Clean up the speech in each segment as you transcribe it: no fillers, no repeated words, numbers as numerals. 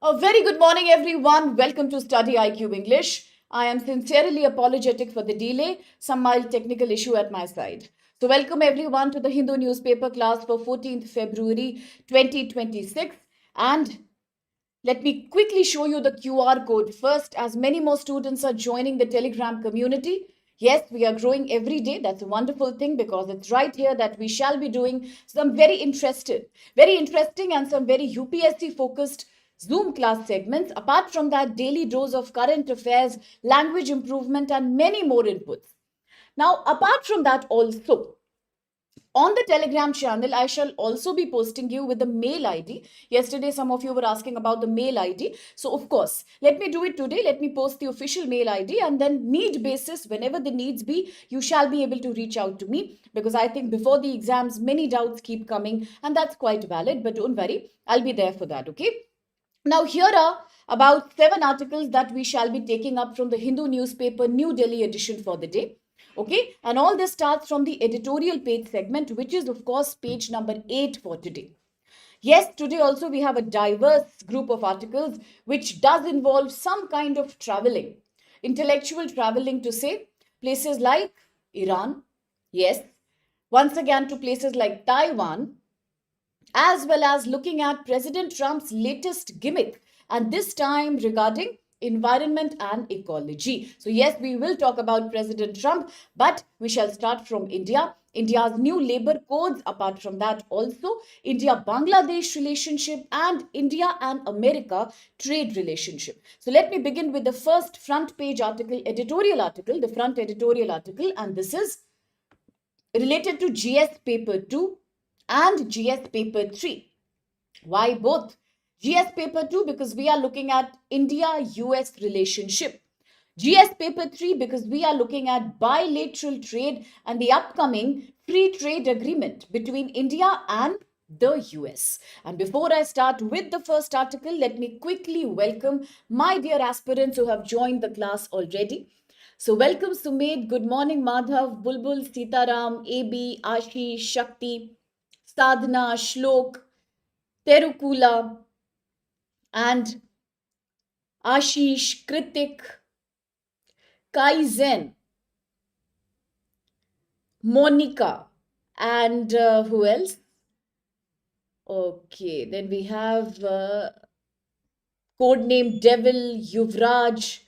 A very good morning, everyone. Welcome to StudyIQ English. I am sincerely apologetic for the delay, some mild technical issue at my side. So, welcome everyone to the Hindu newspaper class for 14th February 2026. And let me quickly show you the QR code first, as many more students are joining the Telegram community. Yes, we are growing every day. That's a wonderful thing because it's right here that we shall be doing some very interesting and some very UPSC focused Zoom class segments. Apart from that, daily dose of current affairs, language improvement, and many more inputs. Now, apart from that, also, on the Telegram channel, I shall also be posting you with the mail ID. Yesterday, some of you were asking about the mail ID. So, of course, let me do it today. Let me post the official mail ID, and then need basis, whenever the needs be, you shall be able to reach out to me, because I think before the exams, many doubts keep coming, and that's quite valid. But don't worry, I'll be there for that, okay? Now, here are about 7 articles that we shall be taking up from the Hindu newspaper New Delhi edition for the day. Okay, and all this starts from the editorial page segment, which is, of course, page number 8 for today. Yes, today also we have a diverse group of articles which does involve some kind of traveling, intellectual traveling to say, places like Iran, yes, once again to places like Taiwan, as well as looking at President Trump's latest gimmick, and this time regarding environment and ecology. So, yes, we will talk about President Trump, but we shall start from India. India's new labor codes, apart from that, also India Bangladesh relationship and India and America trade relationship. So, let me begin with the first front page article, editorial article, the front editorial article, and this is related to GS paper 2 and GS paper 3. Why both? GS paper 2 because we are looking at India US relationship. GS paper 3 because we are looking at bilateral trade and the upcoming free trade agreement between India and the US. And before I start with the first article, let me quickly welcome my dear aspirants who have joined the class already. So, welcome Sumit, good morning Madhav, Bulbul, Sitaram, AB, Ashish, Shakti, Sadhana, Shlok, Terukula, and Ashish, Kritik, Kaizen, Monica, and who else? Okay, then we have codename Devil, Yuvraj,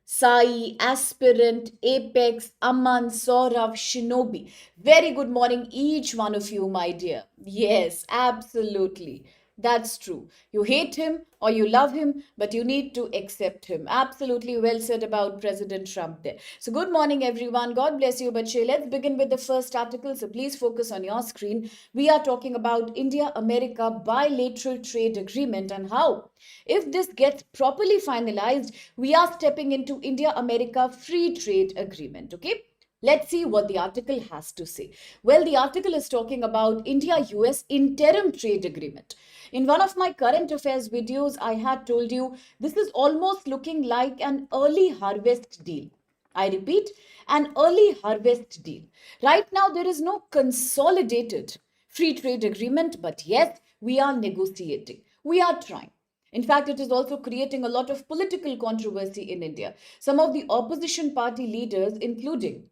Sai, Aspirant, Apex, Aman, Saurav, Shinobi. Very good morning, each one of you, my dear. Yes, absolutely. That's true. You hate him or you love him, but you need to accept him. Absolutely well said about President Trump there. So, good morning, everyone. God bless you, Bache. Let's begin with the first article. So, please focus on your screen. We are talking about India America bilateral trade agreement and how, if this gets properly finalized, we are stepping into India America free trade agreement. Okay. Let's see what the article has to say. Well, the article is talking about India US interim trade agreement. In one of my current affairs videos, I had told you this is almost looking like an early harvest deal. I repeat, an early harvest deal. Right now, there is no consolidated free trade agreement, but yes, we are negotiating. We are trying. In fact, it is also creating a lot of political controversy in India. Some of the opposition party leaders, including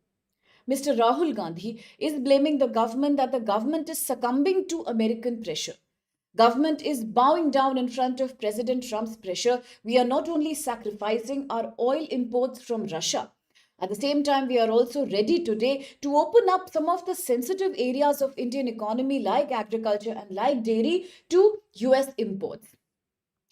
Mr. Rahul Gandhi, is blaming the government that the government is succumbing to American pressure. Government is bowing down in front of President Trump's pressure. We are not only sacrificing our oil imports from Russia, at the same time, we are also ready today to open up some of the sensitive areas of Indian economy like agriculture and like dairy to US imports.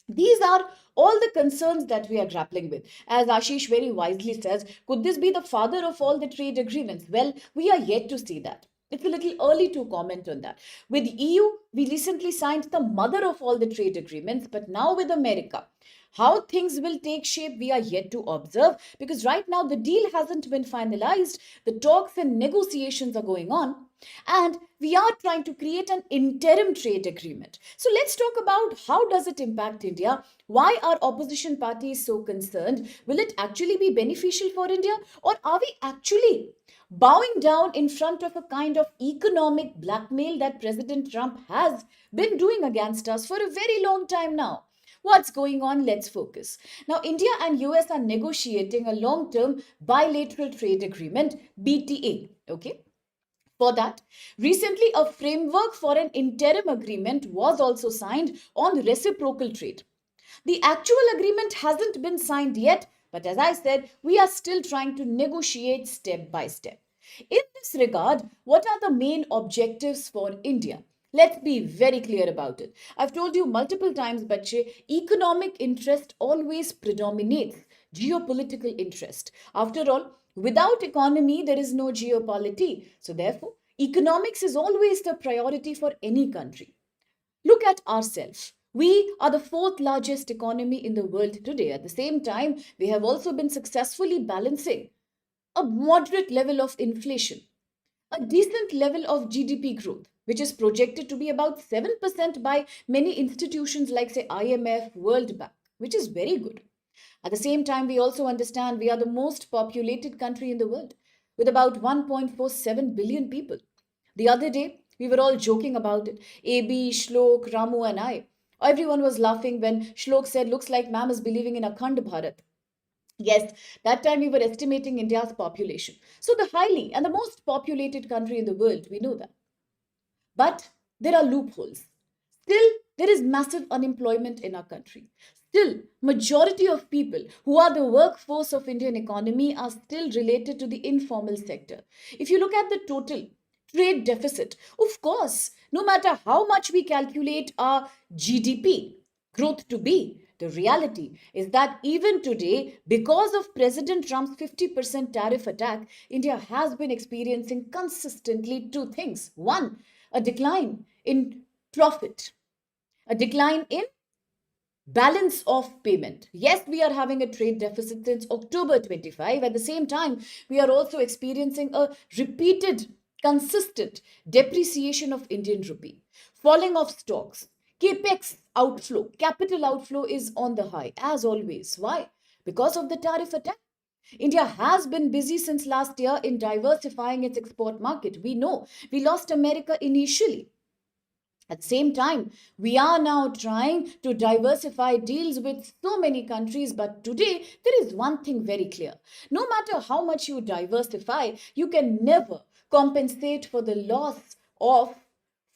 These are all the concerns that we are grappling with. As Ashish very wisely says, could this be the father of all the trade agreements? Well, we are yet to see that. It's a little early to comment on that. With EU, we recently signed the mother of all the trade agreements, but now with America, how things will take shape, we are yet to observe, because right now the deal hasn't been finalized. The talks and negotiations are going on, and we are trying to create an interim trade agreement. So let's talk about how does it impact India? Why are opposition parties so concerned? Will it actually be beneficial for India, or are we actually bowing down in front of a kind of economic blackmail that President Trump has been doing against us for a very long time now? What's going on? Let's focus. Now, India and US are negotiating a long-term bilateral trade agreement, BTA. Okay. For that, recently a framework for an interim agreement was also signed on reciprocal trade. The actual agreement hasn't been signed yet, but as I said, we are still trying to negotiate step by step. In this regard, what are the main objectives for India? Let's be very clear about it. I've told you multiple times, Bache, economic interest always predominates geopolitical interest. After all, without economy, there is no geopolity. So, therefore, economics is always the priority for any country. Look at ourselves. We are the fourth largest economy in the world today. At the same time, we have also been successfully balancing a moderate level of inflation, a decent level of GDP growth, which is projected to be about 7% by many institutions like, say, IMF, World Bank, which is very good. At the same time, we also understand we are the most populated country in the world with about 1.47 billion people. The other day, we were all joking about it. AB, Shlok, Ramu, and I. Everyone was laughing when Shlok said, looks like ma'am is believing in Akhand Bharat. Yes, that time we were estimating India's population. So, the highly and the most populated country in the world, we know that. But there are loopholes. Still, there is massive unemployment in our country. Still, majority of people who are the workforce of Indian economy are still related to the informal sector. If you look at the total trade deficit, of course, no matter how much we calculate our GDP growth to be, the reality is that even today, because of President Trump's 50% tariff attack, India has been experiencing consistently two things. One, a decline in profit, a decline in balance of payment. Yes, we are having a trade deficit since October 25. At the same time, we are also experiencing a repeated, consistent depreciation of Indian rupee, falling of stocks, capex outflow, capital outflow is on the high as always. Why? Because of the tariff attack. India has been busy since last year in diversifying its export market. We know we lost America initially. At the same time, we are now trying to diversify deals with so many countries, but today there is one thing very clear. No matter how much you diversify, you can never compensate for the loss of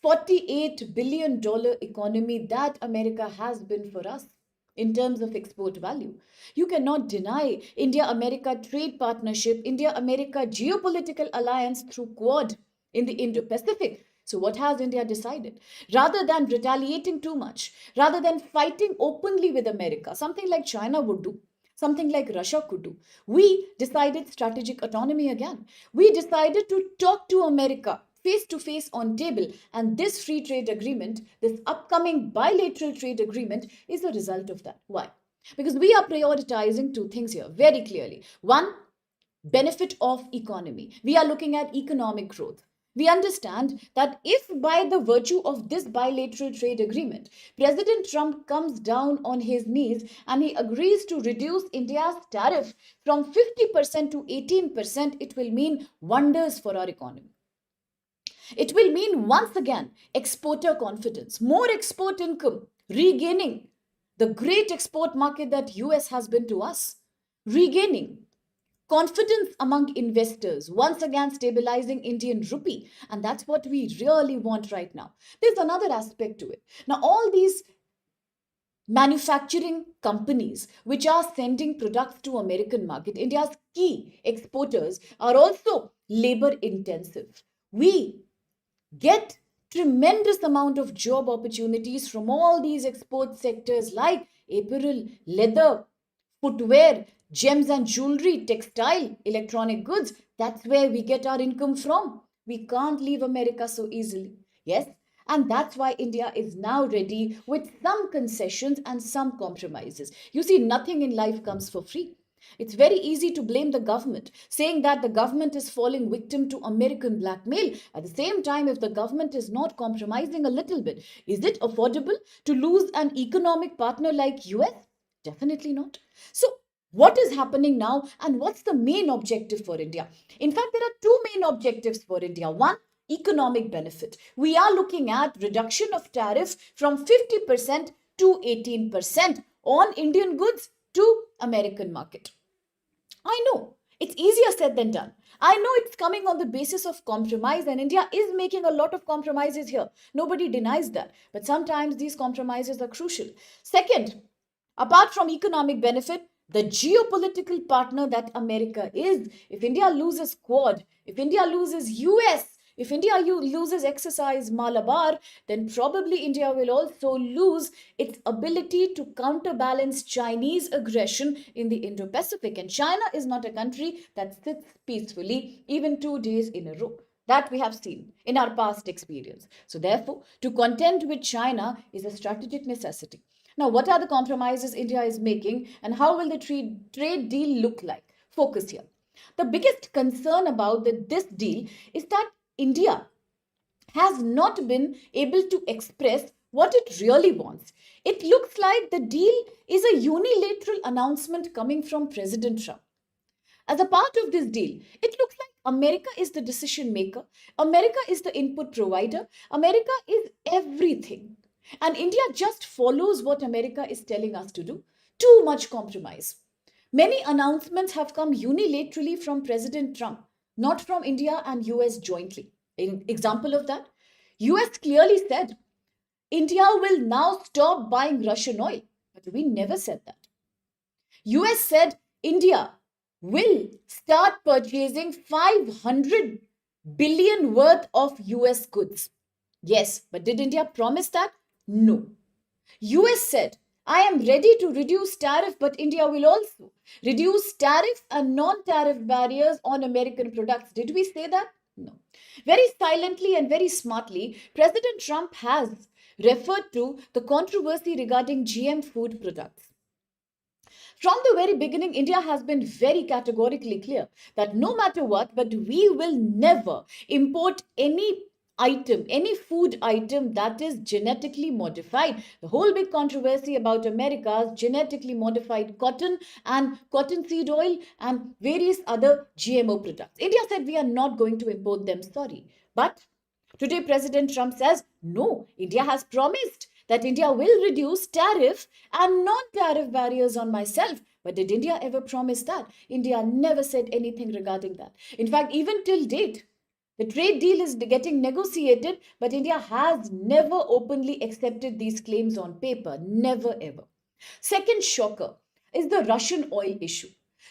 $48 billion economy that America has been for us in terms of export value. You cannot deny India-America trade partnership, India-America geopolitical alliance through Quad in the Indo-Pacific. So what has India decided? Rather than retaliating too much, rather than fighting openly with America, something like China would do, something like Russia could do, we decided strategic autonomy again. We decided to talk to America face to face on table, and this free trade agreement, this upcoming bilateral trade agreement, is a result of that. Why? Because we are prioritizing two things here very clearly. One, benefit of economy. We are looking at economic growth. We understand that if by the virtue of this bilateral trade agreement, President Trump comes down on his knees and he agrees to reduce India's tariff from 50% to 18%, it will mean wonders for our economy. It will mean once again exporter confidence, more export income, regaining the great export market that US has been to us, regaining confidence among investors, once again stabilizing Indian rupee. And that's what we really want right now. There's another aspect to it. Now, all these manufacturing companies which are sending products to American market, India's key exporters are also labor intensive. We get tremendous amount of job opportunities from all these export sectors like apparel, leather, footwear, gems and jewelry, textile, electronic goods. That's where we get our income from. We can't leave America so easily. Yes, and that's why India is now ready with some concessions and some compromises. You see, nothing in life comes for free. It's very easy to blame the government, saying that the government is falling victim to American blackmail. At the same time, if the government is not compromising a little bit, is it affordable to lose an economic partner like US? Definitely not. So, what is happening now and what's the main objective for India? In fact, there are two main objectives for India. One, economic benefit. We are looking at reduction of tariff from 50% to 18% on Indian goods to American market. I know it's easier said than done. I know it's coming on the basis of compromise, and India is making a lot of compromises here. Nobody denies that. But sometimes these compromises are crucial. Second, apart from economic benefit, the geopolitical partner that America is, if India loses Quad, if India loses US, if India loses exercise Malabar, then probably India will also lose its ability to counterbalance Chinese aggression in the Indo-Pacific. And China is not a country that sits peacefully even 2 days in a row. That we have seen in our past experience. So therefore, to contend with China is a strategic necessity. Now, what are the compromises India is making, and how will the trade deal look like? Focus here. The biggest concern about this deal is that India has not been able to express what it really wants. It looks like the deal is a unilateral announcement coming from President Trump. As a part of this deal, it looks like America is the decision maker, America is the input provider, America is everything. And India just follows what America is telling us to do. Too much compromise. Many announcements have come unilaterally from President Trump, not from India and US jointly. An example of that, US clearly said India will now stop buying Russian oil, but we never said that. US said India will start purchasing 500 billion worth of US goods. Yes, but did India promise that? No. US said, I am ready to reduce tariff, but India will also reduce tariff and non-tariff barriers on American products. Did we say that? No. Very silently and very smartly, President Trump has referred to the controversy regarding GM food products. From the very beginning, India has been very categorically clear that no matter what, but we will never import any item, any food item that is genetically modified. The whole big controversy about America's genetically modified cotton and cottonseed oil and various other GMO products. India said we are not going to import them, sorry. But today President Trump says, no, India has promised that India will reduce tariff and non-tariff barriers on myself. But did India ever promise that? India never said anything regarding that. In fact, even till date, the trade deal is getting negotiated, but India has never openly accepted these claims on paper. Never ever. Second shocker is the Russian oil issue.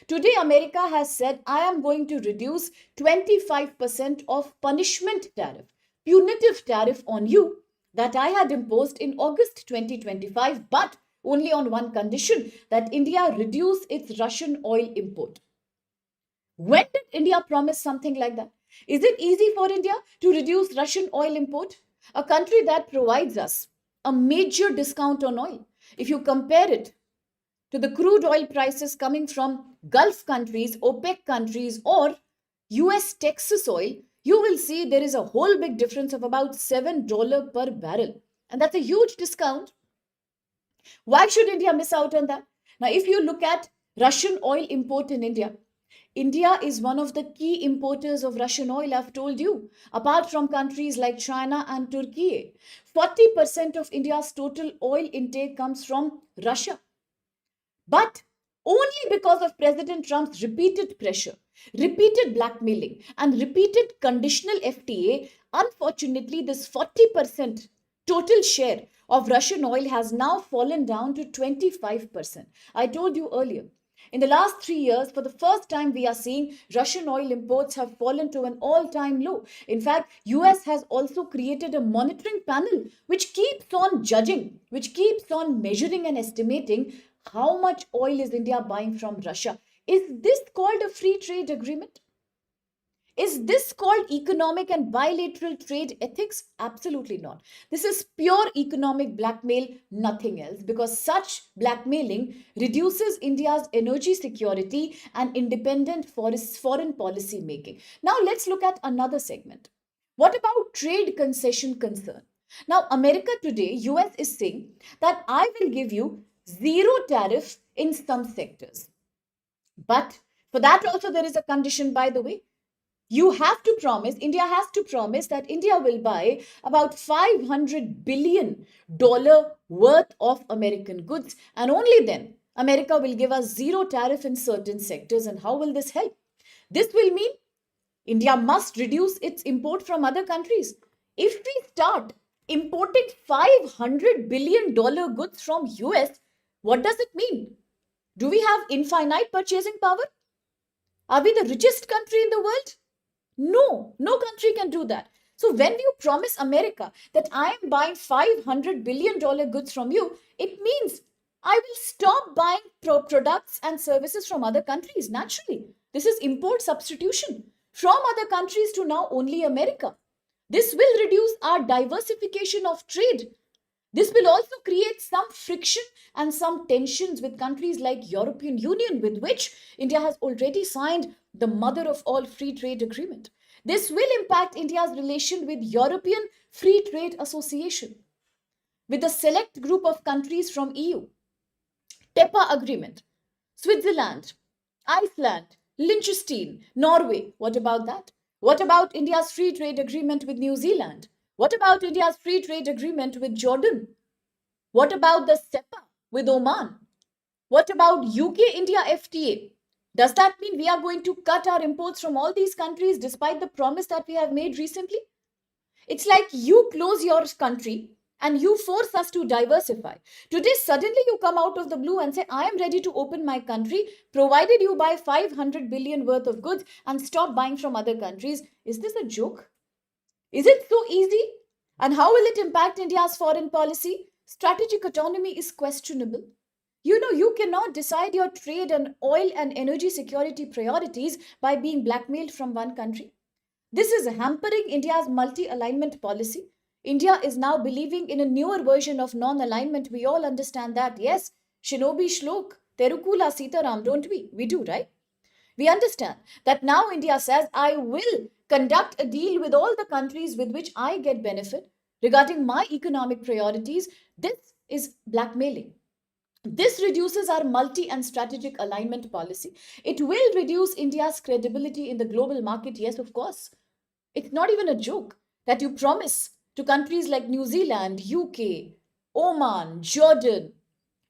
Today, America has said, I am going to reduce 25% of punishment tariff, punitive tariff on you that I had imposed in August 2025, but only on one condition, that India reduce its Russian oil import. When did India promise something like that? Is it easy for India to reduce Russian oil import? A country that provides us a major discount on oil. If you compare it to the crude oil prices coming from Gulf countries, OPEC countries, or US Texas oil, you will see there is a whole big difference of about $7 per barrel. And that's a huge discount. Why should India miss out on that? Now, if you look at Russian oil import in India, India is one of the key importers of Russian oil, I've told you. Apart from countries like China and Turkey, 40% of India's total oil intake comes from Russia. But only because of President Trump's repeated pressure, repeated blackmailing, and repeated conditional FTA, unfortunately, this 40% total share of Russian oil has now fallen down to 25%. I told you earlier. In the last 3 years, for the first time, we are seeing Russian oil imports have fallen to an all-time low. In fact, US has also created a monitoring panel which keeps on judging, which keeps on measuring and estimating how much oil is India buying from Russia. Is this called a free trade agreement? Is this called economic and bilateral trade ethics? Absolutely not. This is pure economic blackmail, nothing else, because such blackmailing reduces India's energy security and independent foreign policy making. Now let's look at another segment. What about trade concession concern? Now, America today, US is saying that I will give you zero tariff in some sectors. But for that also there is a condition, by the way. India has to promise that India will buy about $500 billion worth of American goods. And only then America will give us zero tariff in certain sectors. And how will this help? This will mean India must reduce its import from other countries. If we start importing $500 billion goods from US, what does it mean? Do we have infinite purchasing power? Are we the richest country in the world? No, no country can do that. So when you promise America that I am buying $500 billion goods from you, it means I will stop buying products and services from other countries naturally. This is import substitution from other countries to now only America. This will reduce our diversification of trade. This will also create some friction and some tensions with countries like European Union, with which India has already signed the mother of all free trade agreement. This will impact India's relation with European Free Trade Association, with a select group of countries from EU, TEPA agreement, Switzerland, Iceland, Liechtenstein, Norway. What about that? What about India's free trade agreement with New Zealand? What about India's free trade agreement with Jordan? What about the SEPA with Oman? What about UK-India FTA? Does that mean we are going to cut our imports from all these countries despite the promise that we have made recently? It's like you close your country and you force us to diversify. Today, suddenly you come out of the blue and say, I am ready to open my country, provided you buy 500 billion worth of goods and stop buying from other countries. Is this a joke? Is it so easy? And how will it impact India's foreign policy? Strategic autonomy is questionable. You cannot decide your trade and oil and energy security priorities by being blackmailed from one country. This is hampering India's multi-alignment policy. India is now believing in a newer version of non-alignment. We all understand that. Yes, Shinobi Shlok, Terukula Sitaram, don't we? We do, right? We understand that now India says, I will conduct a deal with all the countries with which I get benefit regarding my economic priorities. This is blackmailing. This reduces our multi and strategic alignment policy. It will reduce India's credibility in the global market. Yes, of course. It's not even a joke that you promise to countries like New Zealand, UK, Oman, Jordan,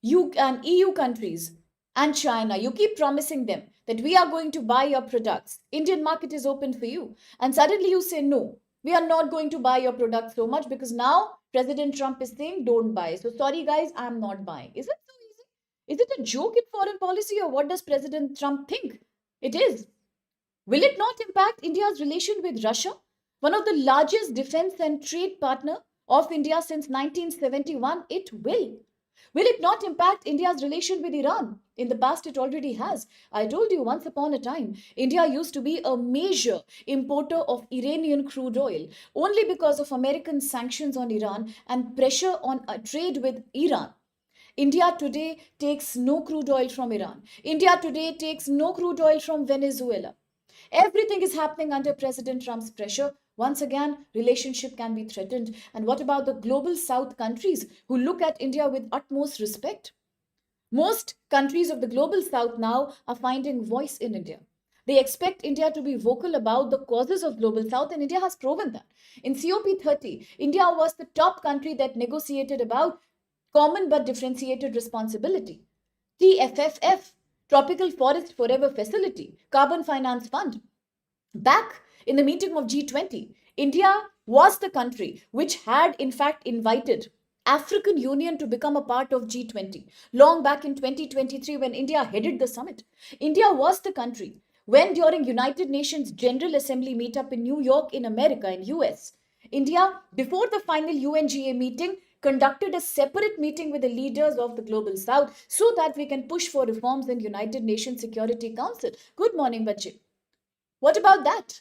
and EU countries and China. You keep promising them that we are going to buy your products. Indian market is open for you. And suddenly you say, no, we are not going to buy your products so much because now President Trump is saying don't buy. So sorry guys, I'm not buying. Is it so easy? Is it a joke in foreign policy, or what does President Trump think it is? Will it not impact India's relation with Russia, one of the largest defense and trade partner of India since 1971? It will. Will it not impact India's relation with Iran? In the past, it already has. I told you once upon a time, India used to be a major importer of Iranian crude oil only because of American sanctions on Iran and pressure on trade with Iran. India today takes no crude oil from Iran. India today takes no crude oil from Venezuela. Everything is happening under President Trump's pressure. Once again, relationship can be threatened. And what about the global South countries who look at India with utmost respect? Most countries of the global South now are finding voice in India. They expect India to be vocal about the causes of global South, and India has proven that. In COP30, India was the top country that negotiated about common but differentiated responsibility. TFFF, Tropical Forest Forever Facility, Carbon Finance Fund. Back in the meeting of G20, India was the country which had in fact invited African Union to become a part of G20. Long back in 2023 when India headed the summit, India was the country when during United Nations General Assembly meetup in New York in America, in US, India, before the final UNGA meeting, conducted a separate meeting with the leaders of the global South so that we can push for reforms in United Nations Security Council. Good morning, Bache. What about that?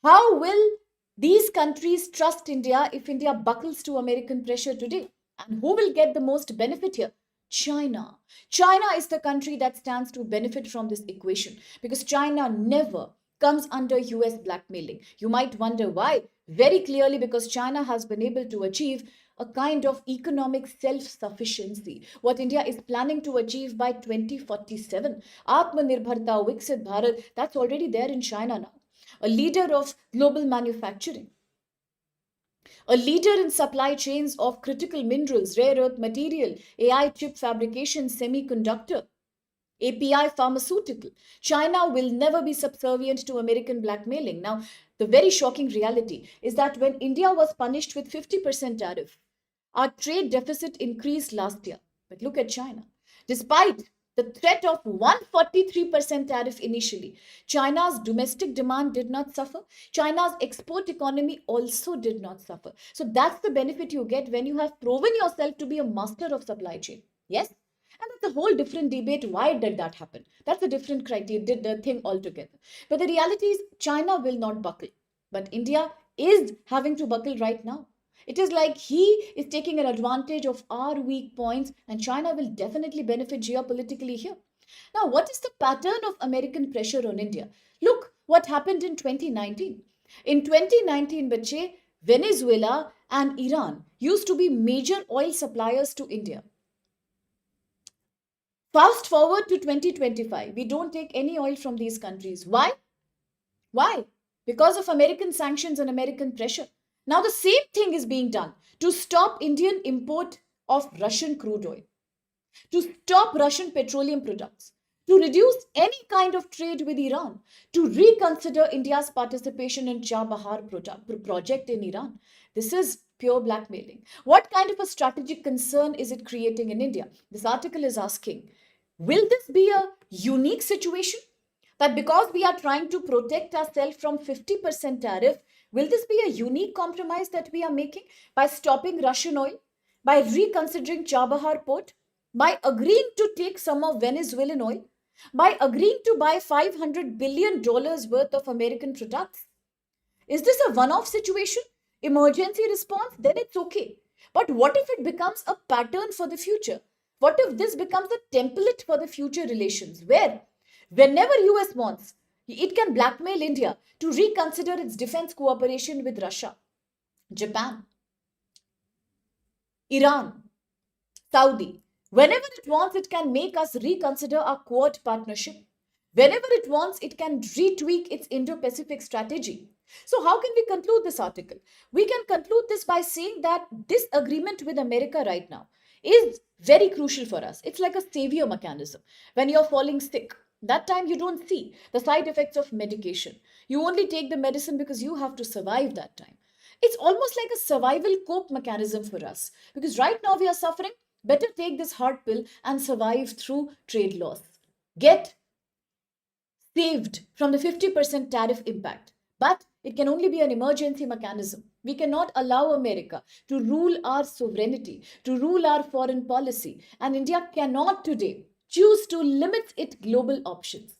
How will these countries trust India if India buckles to American pressure today? And who will get the most benefit here? China. China is the country that stands to benefit from this equation because China never comes under US blackmailing. You might wonder why. Very clearly because China has been able to achieve a kind of economic self-sufficiency, what India is planning to achieve by 2047. Atmanirbharta, Viksit Bharat, that's already there in China now. a leader of global manufacturing, a leader in supply chains of critical minerals, rare earth material, AI chip fabrication, semiconductor, API pharmaceutical. China will never be subservient to American blackmailing. Now, the very shocking reality is that when India was punished with 50% tariff, our trade deficit increased last year. But look at China. Despite the threat of 143% tariff initially, China's domestic demand did not suffer. China's export economy also did not suffer. So that's the benefit you get when you have proven yourself to be a master of supply chain. Yes? And that's a whole different debate. Why did that happen? That's a different criteria, did the thing altogether. But the reality is, China will not buckle. But India is having to buckle right now. It is like he is taking an advantage of our weak points, and China will definitely benefit geopolitically here. Now, what is the pattern of American pressure on India? Look what happened in 2019. In 2019, Bache, Venezuela and Iran used to be major oil suppliers to India. Fast forward to 2025, we don't take any oil from these countries. Why? Why? Because of American sanctions and American pressure. Now, the same thing is being done to stop Indian import of Russian crude oil, to stop Russian petroleum products, to reduce any kind of trade with Iran, to reconsider India's participation in Chabahar project in Iran. This is pure blackmailing. What kind of a strategic concern is it creating in India? This article is asking, will this be a unique situation? That because we are trying to protect ourselves from 50% tariff, will this be a unique compromise that we are making by stopping Russian oil, by reconsidering Chabahar port, by agreeing to take some of Venezuelan oil, by agreeing to buy $500 billion worth of American products? Is this a one off situation? Emergency response? Then it's okay. But what if it becomes a pattern for the future? What if this becomes a template for the future relations where whenever US wants, it can blackmail India to reconsider its defense cooperation with Russia, Japan, Iran, Saudi. Whenever it wants, it can make us reconsider our Quad partnership. Whenever it wants, it can retweak its Indo-Pacific strategy. So how can we conclude this article? We can conclude this by saying that this agreement with America right now is very crucial for us. It's like a savior mechanism. When you're falling sick, that time you don't see the side effects of medication. You only take the medicine because you have to survive that time. It's almost like a survival cope mechanism for us because right now we are suffering. Better take this hard pill and survive through trade laws. Get saved from the 50% tariff impact. But it can only be an emergency mechanism. We cannot allow America to rule our sovereignty, to rule our foreign policy. And India cannot today choose to limit its global options.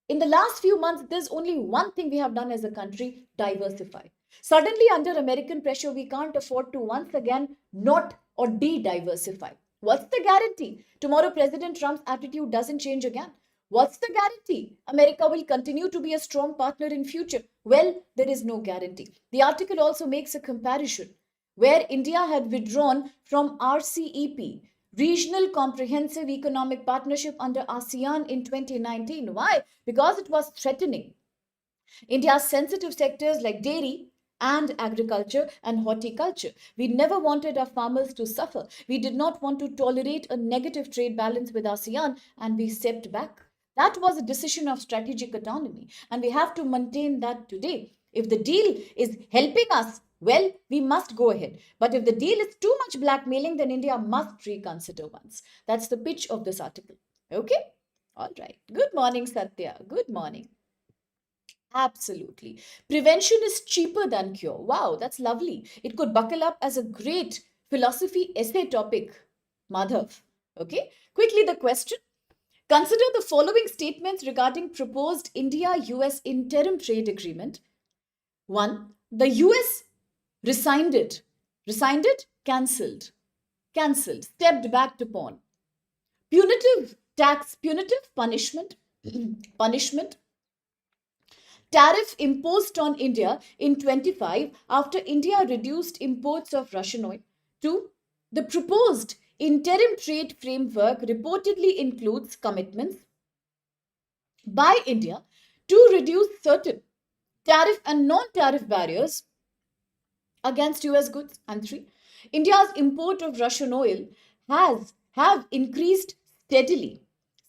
In the last few months, there's only one thing we have done as a country: diversify. Suddenly, under American pressure, we can't afford to once again not or de-diversify. What's the guarantee? Tomorrow, President Trump's attitude doesn't change again. What's the guarantee? America will continue to be a strong partner in future. Well, there is no guarantee. The article also makes a comparison where India had withdrawn from RCEP, Regional Comprehensive Economic Partnership under ASEAN in 2019. Why? Because it was threatening India's sensitive sectors like dairy and agriculture and horticulture. We never wanted our farmers to suffer. We did not want to tolerate a negative trade balance with ASEAN, and we stepped back. That was a decision of strategic autonomy, and we have to maintain that today. If the deal is helping us, well, we must go ahead. But if the deal is too much blackmailing, then India must reconsider once. That's the pitch of this article. Okay? All right. Good morning, Satya. Good morning. Absolutely. Prevention is cheaper than cure. Wow, that's lovely. It could buckle up as a great philosophy essay topic, Madhav. Okay? Quickly, the question. Consider the following statements regarding proposed India-US interim trade agreement. 1. The US resigned it. Resigned it? Cancelled. Cancelled. Stepped back to pawn. Punitive tax, punitive punishment. Punishment. Tariff imposed on India in 25 after India reduced imports of Russian oil. 2. The proposed interim trade framework reportedly includes commitments by India to reduce certain tariff and non-tariff barriers against US goods. And three, India's import of Russian oil have increased steadily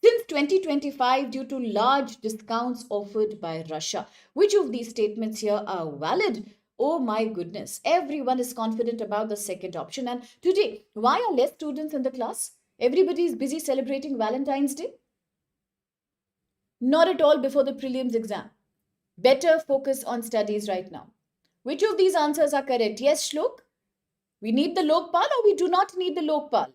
since 2025 due to large discounts offered by Russia. Which of these statements here are valid? Oh my goodness, everyone is confident about the second option. And today, why are less students in the class? Everybody is busy celebrating Valentine's Day? Not at all before the prelims exam. Better focus on studies right now. Which of these answers are correct? Yes, Shlok? We need the Lokpal or we do not need the Lokpal?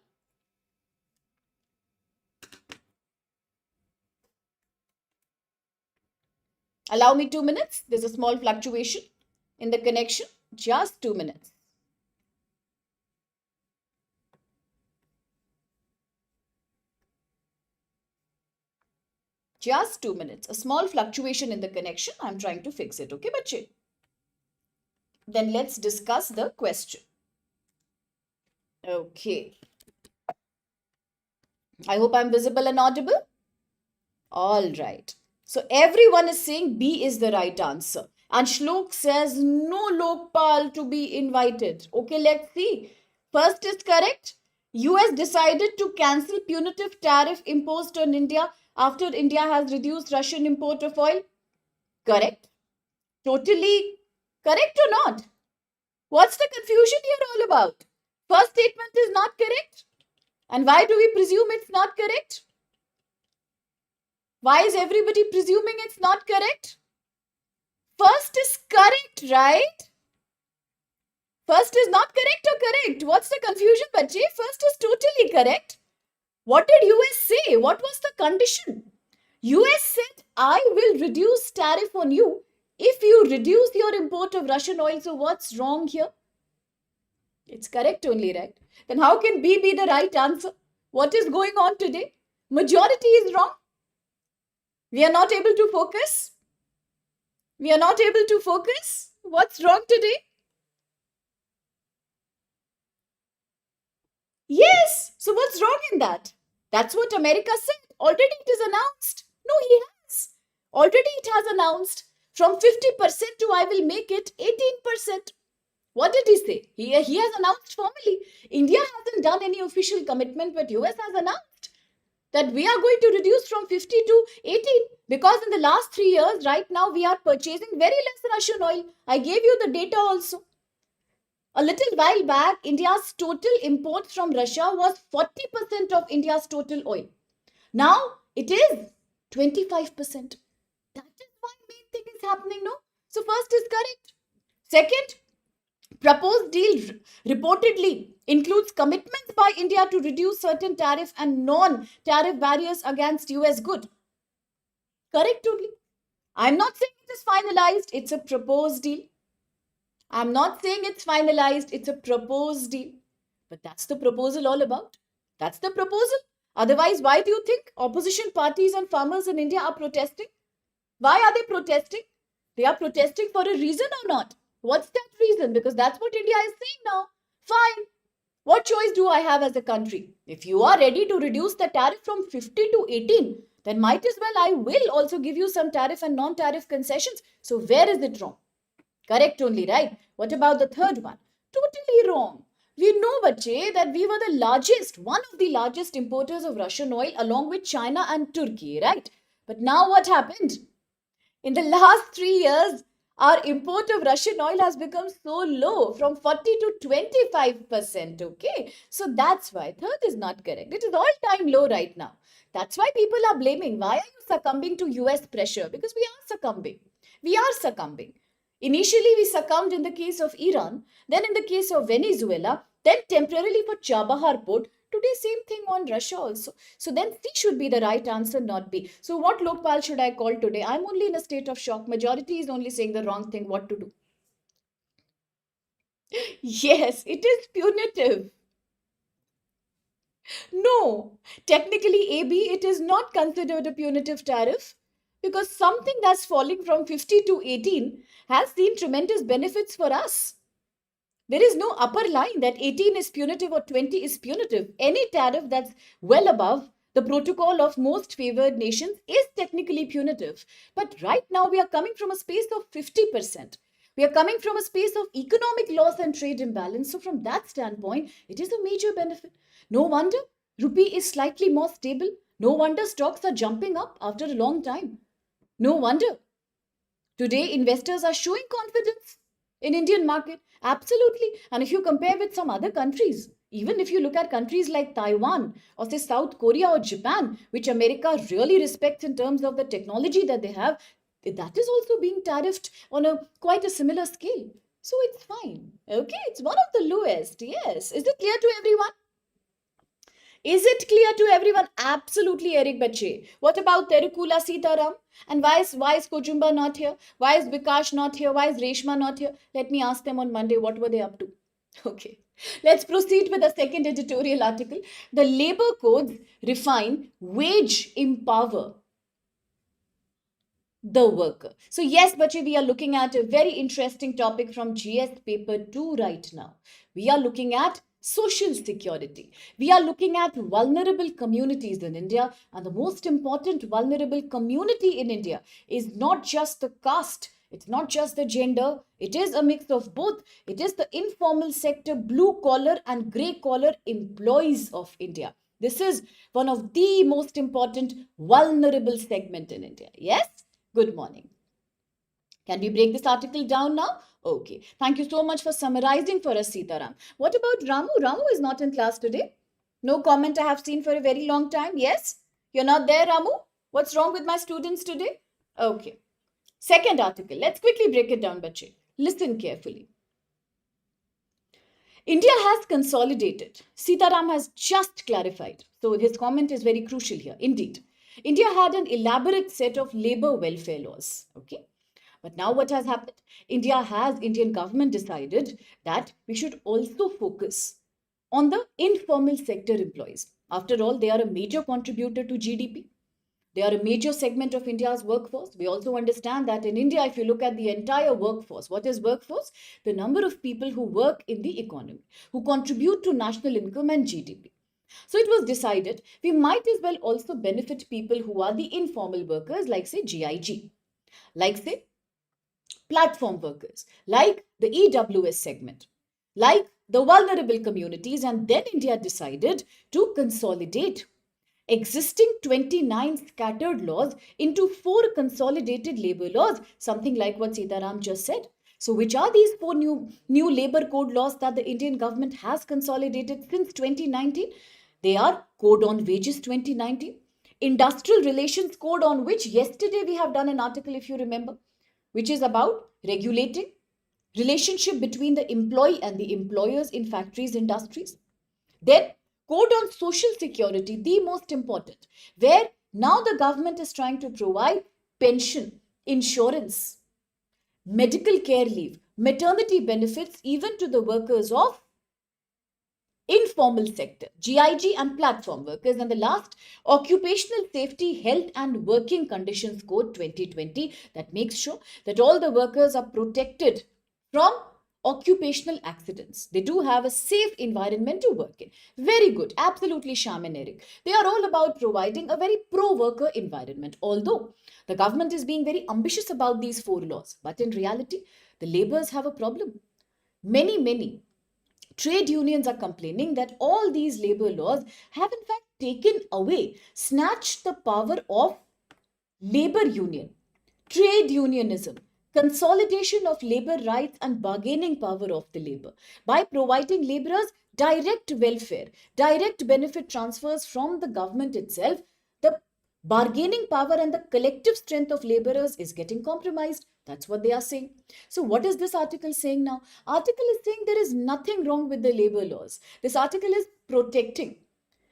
Allow me 2 minutes. There's a small fluctuation in the connection. Just 2 minutes. Just 2 minutes. A small fluctuation in the connection. I'm trying to fix it. Okay, bache? Then let's discuss the question. Okay. I hope I'm visible and audible. All right. So everyone is saying B is the right answer. And Shlok says no Lokpal to be invited. Okay, let's see. First is correct. US decided to cancel punitive tariff imposed on India after India has reduced Russian import of oil. Correct. Totally correct or not? What's the confusion here all about? First statement is not correct. And why do we presume it's not correct? Why is everybody presuming it's not correct? First is correct, right? First is not correct or correct? What's the confusion, Bache? First is totally correct. What did US say? What was the condition? US said, I will reduce tariff on you if you reduce your import of Russian oil. So what's wrong here? It's correct only, right? Then how can B be the right answer? What is going on today? Majority is wrong. We are not able to focus. We are not able to focus. What's wrong today? Yes. So what's wrong in that? That's what America said. Already it is announced. No, he has. Already it has announced. From 50% to I will make it 18%. What did he say? He has announced formally. India hasn't done any official commitment, but US has announced that we are going to reduce from 50 to 18 because in the last 3 years, right now, we are purchasing very less Russian oil. I gave you the data also. A little while back, India's total imports from Russia was 40% of India's total oil. Now, it is 25%. That is why main thing is happening, no? So, first is correct. Second, proposed deal reportedly includes commitments by India to reduce certain tariff and non-tariff barriers against US goods. Correct only. I'm not saying it is finalized, it's a proposed deal. I'm not saying it's finalized, it's a proposed deal. But that's the proposal all about. That's the proposal. Otherwise, why do you think opposition parties and farmers in India are protesting? Why are they protesting? They are protesting for a reason or not? What's that reason? Because that's what India is saying now. Fine. What choice do I have as a country? If you are ready to reduce the tariff from 50 to 18, then might as well I will also give you some tariff and non-tariff concessions. So where is it wrong? Correct only, right? What about the third one? Totally wrong. We know, Bache, that we were the largest, one of the largest importers of Russian oil along with China and Turkey, right? But now what happened? In the last 3 years, our import of Russian oil has become so low from 40 to 25%. Okay. So that's why third is not correct. It is all time low right now. That's why people are blaming. Why are you succumbing to US pressure? Because we are succumbing. We are succumbing. Initially, we succumbed in the case of Iran, then in the case of Venezuela, then temporarily for Chabahar port. Today, same thing on Russia also. So then C should be the right answer, not B. So what Lokpal should I call today? I'm only in a state of shock. Majority is only saying the wrong thing. What to do? Yes, it is punitive. No, technically AB, it is not considered a punitive tariff because something that's falling from 50 to 18 has seen tremendous benefits for us. There is no upper line that 18 is punitive or 20 is punitive. Any tariff that's well above The protocol of most favored nations is technically punitive. But right now we are coming from a space of 50%. We are coming from a space of economic loss and trade imbalance. So from that standpoint, it is a major benefit. No wonder rupee is slightly more stable. No wonder stocks are jumping up after a long time. No wonder today investors are showing confidence in Indian market. Absolutely. And if you compare with some other countries, even if you look at countries like Taiwan or say South Korea or Japan, which America really respects in terms of the technology that they have, that is also being tariffed on a quite a similar scale. So it's fine. Okay, it's one of the lowest. Yes. Is it clear to everyone? Is it clear to everyone? Absolutely, Eric Bache. What about Terukula Sitaram? And why is Kojumba not here? Why is Vikash not here? Why is Reshma not here? Let me ask them on Monday what were they up to. Okay. Let's proceed with the second editorial article. The labor codes refine wage empower the worker. So yes, Bache, we are looking at a very interesting topic from GS paper 2 right now. We are looking at social security. We are looking at vulnerable communities in India, and the most important vulnerable community in India is not just the caste, it's not just the gender, it is a mix of both. It is the informal sector, blue collar and grey collar employees of India. This is one of the most important vulnerable segment in India. Yes? Good morning. Can we break this article down now? Okay. Thank you so much for summarizing for us, Sitaram. What about Ramu? Ramu is not in class today. No comment I have seen for a very long time. Yes? You're not there, Ramu? What's wrong with my students today? Okay. Second article. Let's quickly break it down, Bache. Listen carefully. India has consolidated. Sitaram has just clarified. So his comment is very crucial here. Indeed. India had an elaborate set of labor welfare laws. Okay. But now what has happened? Indian government decided that we should also focus on the informal sector employees. After all, they are a major contributor to GDP. They are a major segment of India's workforce. We also understand that in India, if you look at the entire workforce, what is workforce? The number of people who work in the economy, who contribute to national income and GDP. So it was decided we might as well also benefit people who are the informal workers, like say GIG, like say platform workers, like the EWS segment, like the vulnerable communities. And then India decided to consolidate existing 29 scattered laws into 4 consolidated labor laws, something like what Sitaram just said. So which are these 4 new labor code laws that the Indian government has consolidated since 2019? They are Code on Wages 2019, Industrial Relations Code, on which yesterday we have done an article, if you remember, which is about regulating relationship between the employee and the employers in factories, industries. Then Code on Social Security, the most important, where now the government is trying to provide pension, insurance, medical care leave, maternity benefits even to the workers of informal sector, GIG and platform workers. And the last, Occupational Safety, Health and Working Conditions Code 2020, that makes sure that all the workers are protected from occupational accidents. They do have a safe environment to work in. Very good. Absolutely, Sham and Eric. They are all about providing a very pro-worker environment. Although the government is being very ambitious about these 4 laws, but in reality, the laborers have a problem. Many trade unions are complaining that all these labor laws have in fact taken away, snatched the power of labor union, trade unionism, consolidation of labor rights and bargaining power of the labor by providing laborers direct welfare, direct benefit transfers from the government itself. The bargaining power and the collective strength of laborers is getting compromised. That's what they are saying. So what is this article saying now? Article is saying there is nothing wrong with the labor laws. This article is protecting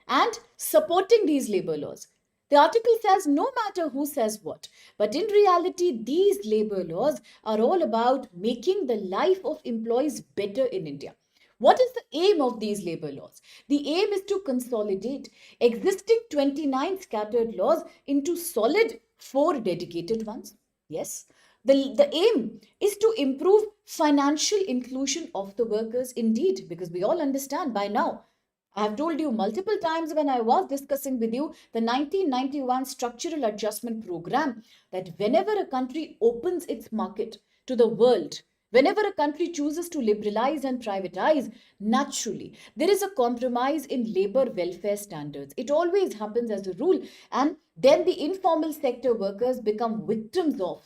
and supporting these labor laws. The article says no matter who says what, but in reality, these labor laws are all about making the life of employees better in India. What is the aim of these labor laws? The aim is to consolidate existing 29 scattered laws into solid 4 dedicated ones. Yes. The aim is to improve financial inclusion of the workers, indeed, because we all understand by now, I have told you multiple times when I was discussing with you the 1991 Structural Adjustment Program that whenever a country opens its market to the world, whenever a country chooses to liberalize and privatize, naturally there is a compromise in labor welfare standards. It always happens as a rule, and then the informal sector workers become victims of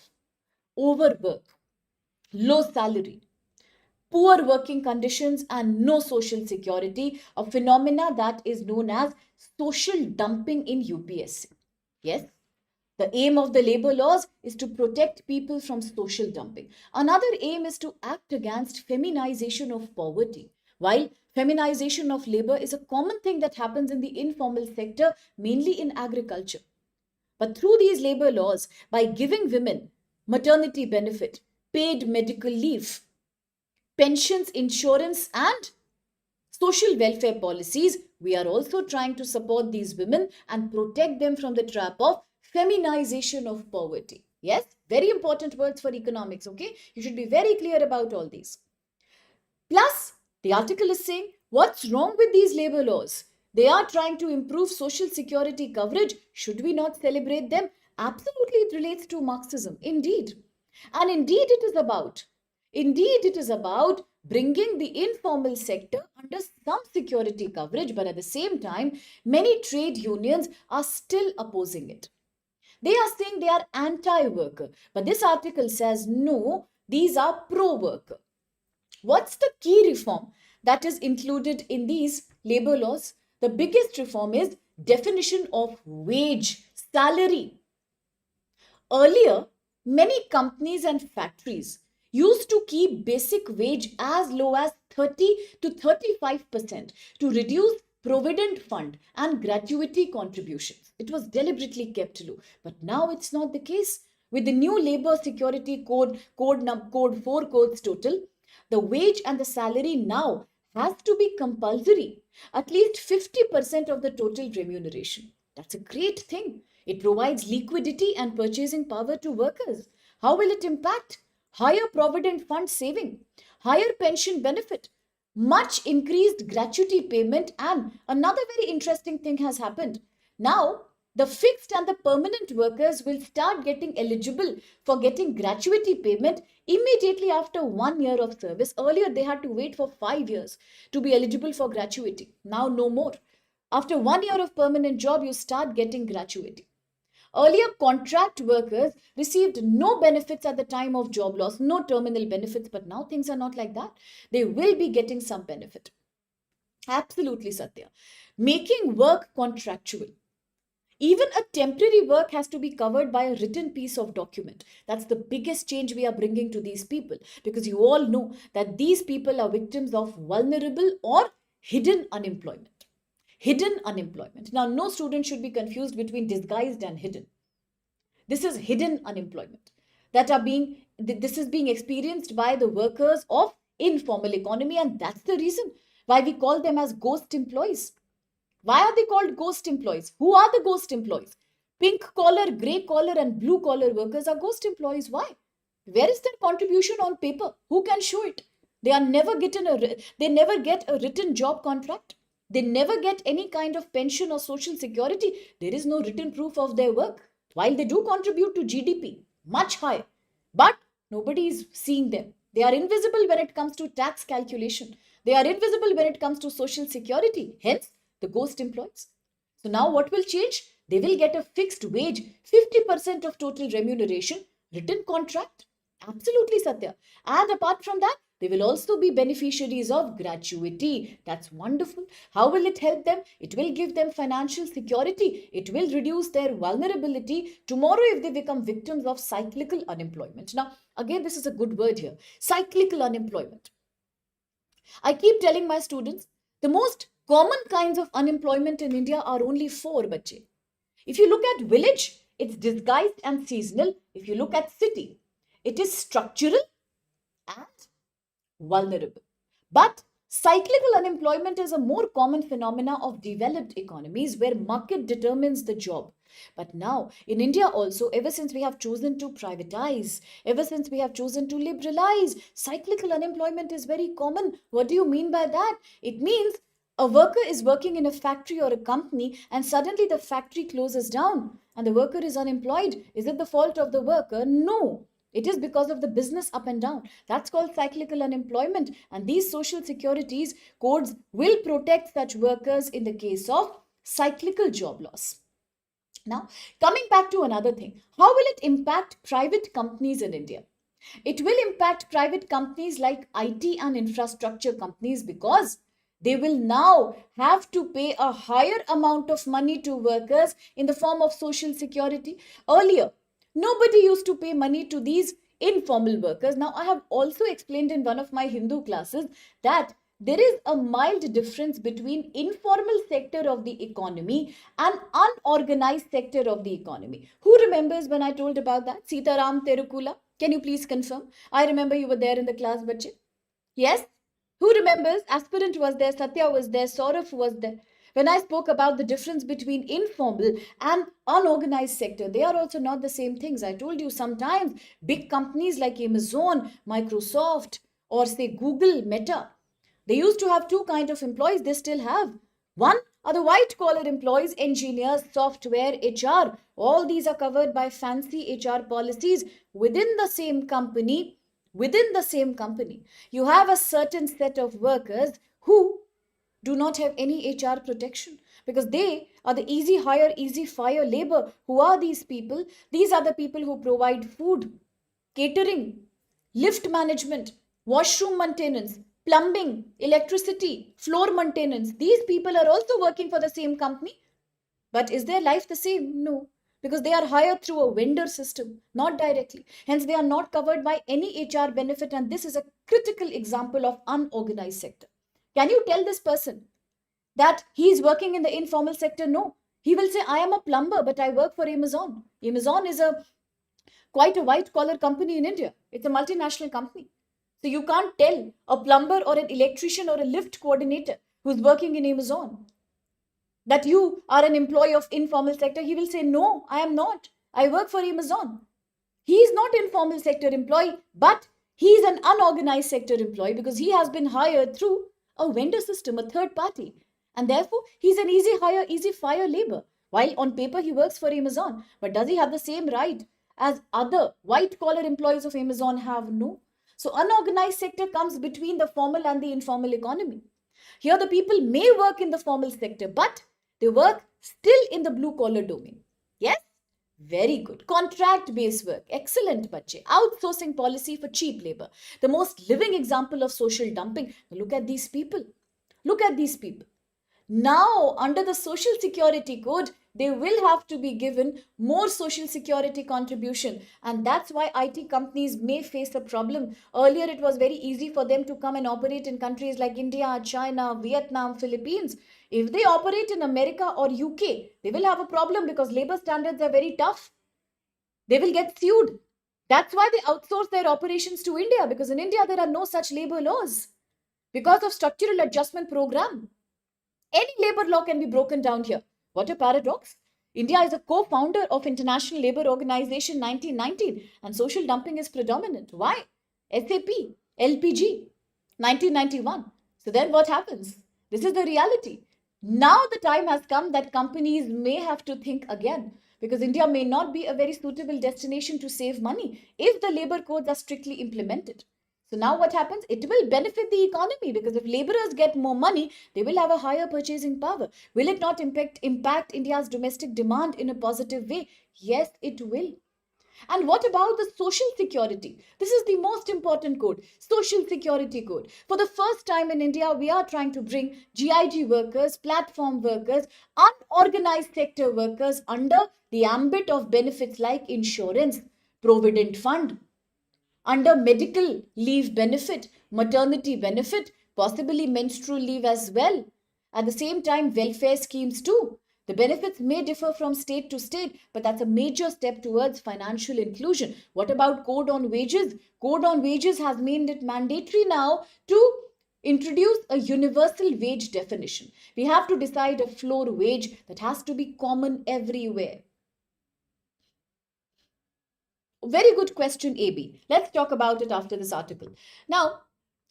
overwork, low salary, poor working conditions, and no social security, a phenomena that is known as social dumping in UPSC. Yes, the aim of the labor laws is to protect people from social dumping. Another aim is to act against feminization of poverty. While feminization of labor is a common thing that happens in the informal sector, mainly in agriculture. But through these labor laws, by giving women maternity benefit, paid medical leave, pensions, insurance, and social welfare policies, we are also trying to support these women and protect them from the trap of feminization of poverty. Yes, very important words for economics, okay? You should be very clear about all these. Plus, the article is saying, what's wrong with these labor laws? They are trying to improve social security coverage. Should we not celebrate them? Absolutely, it relates to Marxism. Indeed. And indeed, it is about bringing the informal sector under some security coverage, but at the same time, many trade unions are still opposing it. They are saying they are anti-worker, but this article says no, these are pro-worker. What's the key reform that is included in these labor laws? The biggest reform is definition of wage, salary. Earlier, many companies and factories used to keep basic wage as low as 30 to 35% to reduce provident fund and gratuity contributions. It was deliberately kept low, but now it's not the case. With the new labor security code 4 codes total, the wage and the salary now has to be compulsory, at least 50% of the total remuneration. That's a great thing. It provides liquidity and purchasing power to workers. How will it impact? Higher provident fund saving, higher pension benefit, much increased gratuity payment, and another very interesting thing has happened. Now, the fixed and the permanent workers will start getting eligible for getting gratuity payment immediately after 1 year of service. Earlier, they had to wait for 5 years to be eligible for gratuity. Now, no more. After 1 year of permanent job, you start getting gratuity. Earlier, contract workers received no benefits at the time of job loss, no terminal benefits, but now things are not like that. They will be getting some benefit. Absolutely, Satya. Making work contractual. Even a temporary work has to be covered by a written piece of document. That's the biggest change we are bringing to these people, because you all know that these people are victims of vulnerable or hidden unemployment. Hidden unemployment. Now, no student should be confused between disguised and hidden. This is hidden unemployment this is being experienced by the workers of informal economy, and that's the reason why we call them as ghost employees. Why are they called ghost employees? Who are the ghost employees? Pink collar, grey collar, and blue collar workers are ghost employees. Why? Where is their contribution on paper? Who can show it? They never get a written job contract. They never get any kind of pension or social security. There is no written proof of their work. While they do contribute to GDP, much higher, but nobody is seeing them. They are invisible when it comes to tax calculation. They are invisible when it comes to social security. Hence, the ghost employees. So now what will change? They will get a fixed wage, 50% of total remuneration, written contract. Absolutely, Satya. And apart from that, they will also be beneficiaries of gratuity. That's wonderful. How will it help them? It will give them financial security. It will reduce their vulnerability tomorrow if they become victims of cyclical unemployment. Now, again, this is a good word here. Cyclical unemployment. I keep telling my students, the most common kinds of unemployment in India are only four, bache. If you look at village, it's disguised and seasonal. If you look at city, it is structural and vulnerable. But cyclical unemployment is a more common phenomena of developed economies where market determines the job. But now in India also, ever since we have chosen to privatize, ever since we have chosen to liberalize, cyclical unemployment is very common. What do you mean by that? It means A worker is working in a factory or a company and suddenly the factory closes down and the worker is unemployed. Is it the fault of the worker? No. It is because of the business up and down. That's called cyclical unemployment. And these social securities codes will protect such workers in the case of cyclical job loss. Now, coming back to another thing, how will it impact private companies in India? It will impact private companies like IT and infrastructure companies because they will now have to pay a higher amount of money to workers in the form of social security. Earlier, nobody used to pay money to these informal workers. Now, I have also explained in one of my Hindu classes that there is a mild difference between informal sector of the economy and unorganized sector of the economy. Who remembers when I told about that? Sitaram Terukula. Can you please confirm? I remember you were there in the class, Bache. Yes? Who remembers? Aspirant was there, Satya was there, Saurav was there. When I spoke about the difference between informal and unorganized sector, they are also not the same things. I told you sometimes big companies like Amazon, Microsoft, or say Google, Meta, they used to have two kind of employees, they still have. One are the white collar employees, engineers, software, HR. All these are covered by fancy HR policies within the same company. Within the same company, you have a certain set of workers who do not have any HR protection because they are the easy hire, easy fire labor. Who are these people? These are the people who provide food, catering, lift management, washroom maintenance, plumbing, electricity, floor maintenance. These people are also working for the same company. But is their life the same? No. Because they are hired through a vendor system, not directly. Hence, they are not covered by any HR benefit. And this is a critical example of unorganized sector. Can you tell this person that he is working in the informal sector? No. He will say, I am a plumber, but I work for Amazon. Amazon is quite a white collar company in India. It's a multinational company. So you can't tell a plumber or an electrician or a lift coordinator who's working in Amazon that you are an employee of informal sector. He will say, no, I am not. I work for Amazon. He is not informal sector employee, but he is an unorganized sector employee because he has been hired through a vendor system, a third party. And therefore, he's an easy hire, easy fire labor. While on paper, he works for Amazon. But does he have the same right as other white collar employees of Amazon have? No. So unorganized sector comes between the formal and the informal economy. Here the people may work in the formal sector, but they work still in the blue collar domain. Yes? Very good. Contract based work. Excellent, bache. Outsourcing policy for cheap labor. The most living example of social dumping. Look at these people. Look at these people. Now, under the Social Security Code, they will have to be given more social security contribution. And that's why IT companies may face a problem. Earlier, it was very easy for them to come and operate in countries like India, China, Vietnam, Philippines. If they operate in America or UK, they will have a problem because labor standards are very tough. They will get sued. That's why they outsource their operations to India, because in India, there are no such labor laws because of structural adjustment program. Any labor law can be broken down here. What a paradox. India is a co-founder of International Labour Organization 1919 and social dumping is predominant. Why? SAP, LPG, 1991. So then what happens? This is the reality. Now the time has come that companies may have to think again because India may not be a very suitable destination to save money if the labor codes are strictly implemented. So now what happens? It will benefit the economy because if laborers get more money, they will have a higher purchasing power. Will it not impact India's domestic demand in a positive way? Yes, it will. And what about the social security? This is the most important code, social security code. For the first time in India, we are trying to bring GIG workers, platform workers, unorganized sector workers under the ambit of benefits like insurance, provident fund, under medical leave benefit, maternity benefit, possibly menstrual leave as well. At the same time, welfare schemes too. The benefits may differ from state to state, but that's a major step towards financial inclusion. What about code on wages? Code on wages has made it mandatory now to introduce a universal wage definition. We have to decide a floor wage that has to be common everywhere. Very good question, AB. Let's talk about it after this article. Now,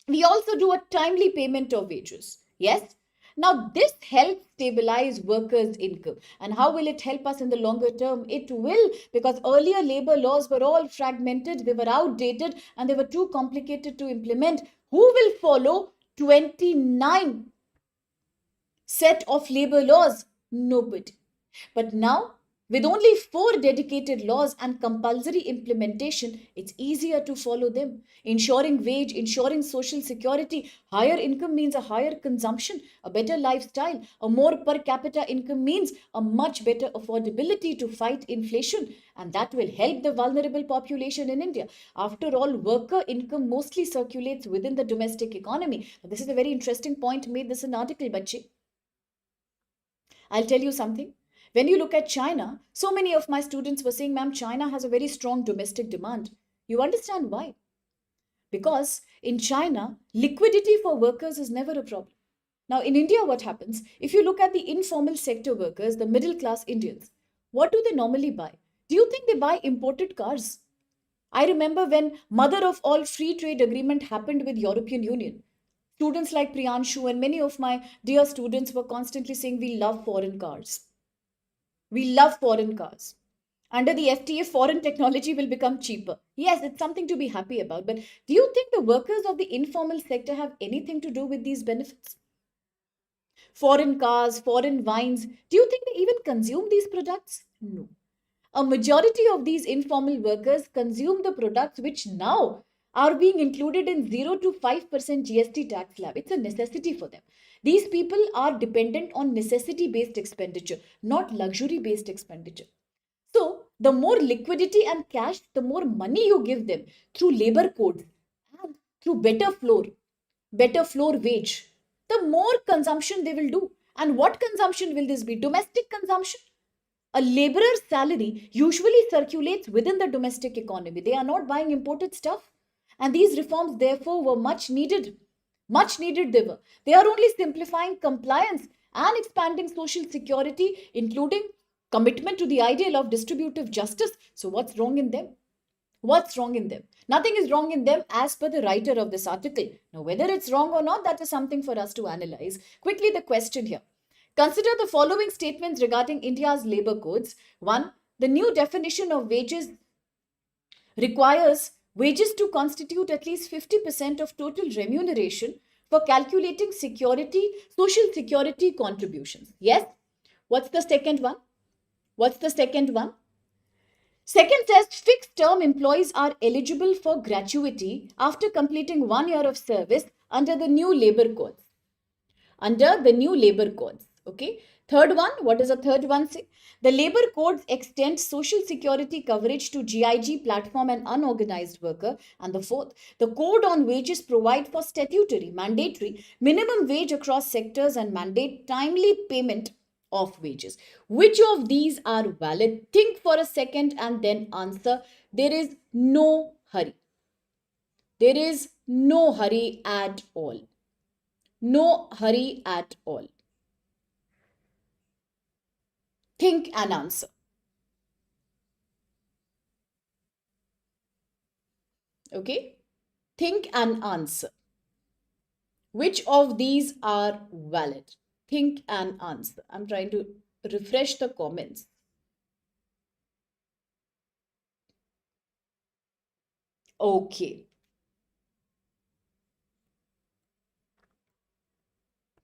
we also do a timely payment of wages. Yes? Now, this helps stabilize workers' income. And how will it help us in the longer term? It will, because earlier labor laws were all fragmented, they were outdated, and they were too complicated to implement. Who will follow 29 set of labor laws? Nobody. But now, with only 4 dedicated laws and compulsory implementation, it's easier to follow them. Ensuring wage, ensuring social security, higher income means a higher consumption, a better lifestyle. A more per capita income means a much better affordability to fight inflation, and that will help the vulnerable population in India. After all, worker income mostly circulates within the domestic economy. This is a very interesting point made this in an article, Bachi. I'll tell you something. When you look at China, so many of my students were saying, ma'am, China has a very strong domestic demand. You understand why? Because in China, liquidity for workers is never a problem. Now, in India, what happens? If you look at the informal sector workers, the middle class Indians, what do they normally buy? Do you think they buy imported cars? I remember when mother of all free trade agreement happened with European Union. Students like Priyanshu and many of my dear students were constantly saying, we love foreign cars. We love foreign cars. Under the FTA, foreign technology will become cheaper. Yes, it's something to be happy about. But do you think the workers of the informal sector have anything to do with these benefits? Foreign cars, foreign wines. Do you think they even consume these products? No. A majority of these informal workers consume the products which now are being included in 0 to 5% GST tax slab. It's a necessity for them. These people are dependent on necessity based expenditure, not luxury based expenditure. So, the more liquidity and cash, the more money you give them through labor codes and through better floor wage, the more consumption they will do. And what consumption will this be? Domestic consumption. A laborer's salary usually circulates within the domestic economy. They are not buying imported stuff. And these reforms, therefore, were much needed. Much needed they were. They are only simplifying compliance and expanding social security, including commitment to the ideal of distributive justice. So, what's wrong in them? What's wrong in them? Nothing is wrong in them as per the writer of this article. Now, whether it's wrong or not, that is something for us to analyze. Quickly, the question here. Consider the following statements regarding India's labor codes. 1. The new definition of wages requires wages to constitute at least 50% of total remuneration for calculating social security contributions. Yes? What's the second one? What's the second one? Second says fixed term employees are eligible for gratuity after completing 1 year of service under the new labor codes. Under the new labor codes. Okay. Third one, what does the third one say? The labor codes extend social security coverage to GIG platform and unorganized worker. And the fourth, the code on wages provide for statutory, mandatory, minimum wage across sectors and mandate timely payment of wages. Which of these are valid? Think for a second and then answer. There is no hurry. There is no hurry at all. No hurry at all. Think and answer. Okay? Think and answer. Which of these are valid? Think and answer. I'm trying to refresh the comments. Okay.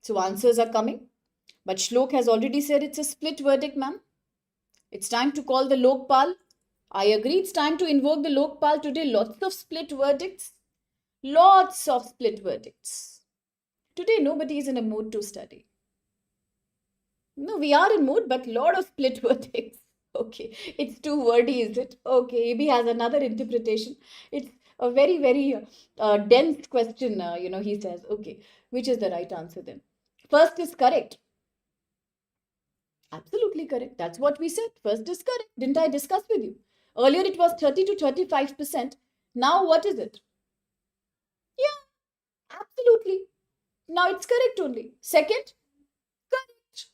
So answers are coming. But Shlok has already said it's a split verdict, ma'am. It's time to call the Lokpal. I agree, it's time to invoke the Lokpal today. Lots of split verdicts. Lots of split verdicts. Today, nobody is in a mood to study. No, we are in mood, but lot of split verdicts. Okay, it's too wordy, is it? Okay, AB has another interpretation. It's a very, very dense question, he says. Okay, which is the right answer then? First is correct. Absolutely correct. That's what we said. First is correct. Didn't I discuss with you? Earlier it was 30 to 35%. Now what is it? Yeah, absolutely. Now it's correct only. Second, correct.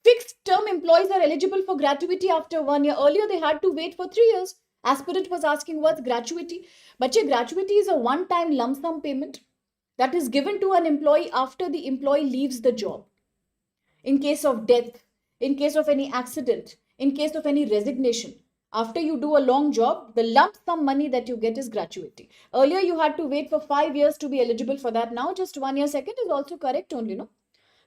Fixed term employees are eligible for gratuity after 1 year. Earlier they had to wait for 3 years. Aspirant was asking what's gratuity. But gratuity is a one-time lump sum payment that is given to an employee after the employee leaves the job. in case of death, in case of any accident, in case of any resignation. After you do a long job, the lump sum money that you get is gratuity. Earlier, you had to wait for 5 years to be eligible for that. Now, just 1 year. Second is also correct only, no?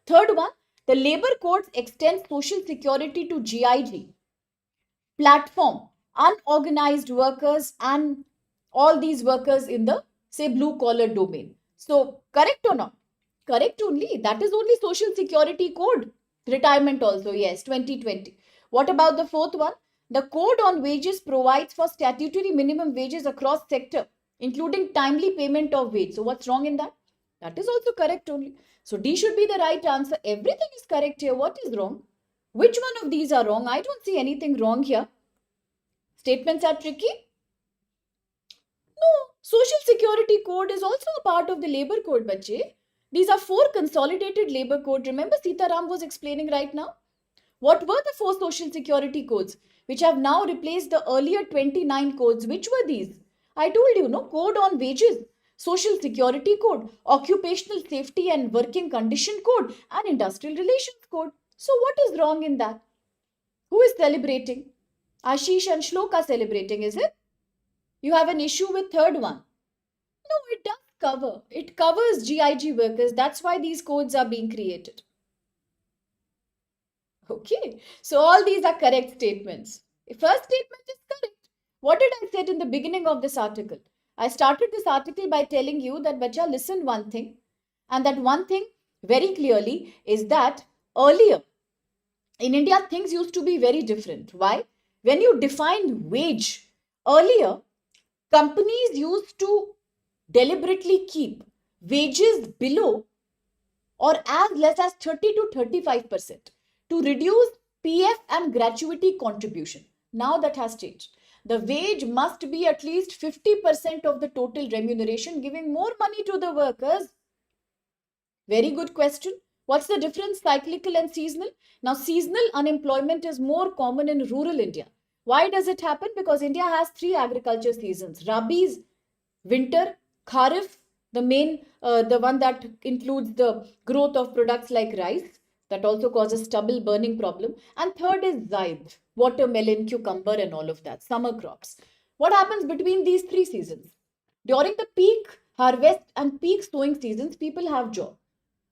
Third one, the labor codes extend social security to GIG, platform, unorganized workers, and all these workers in the, say, blue collar domain. So, correct or not? Correct only. That is only social security code. Retirement also, yes, 2020. What about the fourth one? The code on wages provides for statutory minimum wages across sector, including timely payment of wage. So, what's wrong in that? That is also correct only. So, D should be the right answer. Everything is correct here. What is wrong? Which one of these are wrong? I don't see anything wrong here. Statements are tricky? No. Social Security Code is also a part of the Labor Code, bache. These are 4 consolidated labor code. Remember Sitaram was explaining right now? What were the 4 social security codes which have now replaced the earlier 29 codes? Which were these? I told you, no? Code on wages, Social Security Code, Occupational Safety and Working Condition Code, and Industrial Relations Code. So what is wrong in that? Who is celebrating? Ashish and Shloka celebrating, is it? You have an issue with third one. No, it does cover. It covers GIG workers. That's why these codes are being created. Okay, so all these are correct statements. The first statement is correct. What did I say in the beginning of this article? I started this article by telling you that, bacha, listen one thing. And that one thing very clearly is that earlier in India, things used to be very different. Why? When you define wage, earlier, companies used to deliberately keep wages below or as less as 30 to 35% to reduce PF and gratuity contribution. Now that has changed. The wage must be at least 50% of the total remuneration, giving more money to the workers. Very good question. What's the difference, cyclical and seasonal? Now, seasonal unemployment is more common in rural India. Why does it happen? Because India has 3 agriculture seasons: Rabi's, winter, Kharif, the one that includes the growth of products like rice, that also causes stubble burning problem. And third is Zaid, watermelon, cucumber, and all of that, summer crops. What happens between these 3 seasons? During the peak harvest and peak sowing seasons, people have job.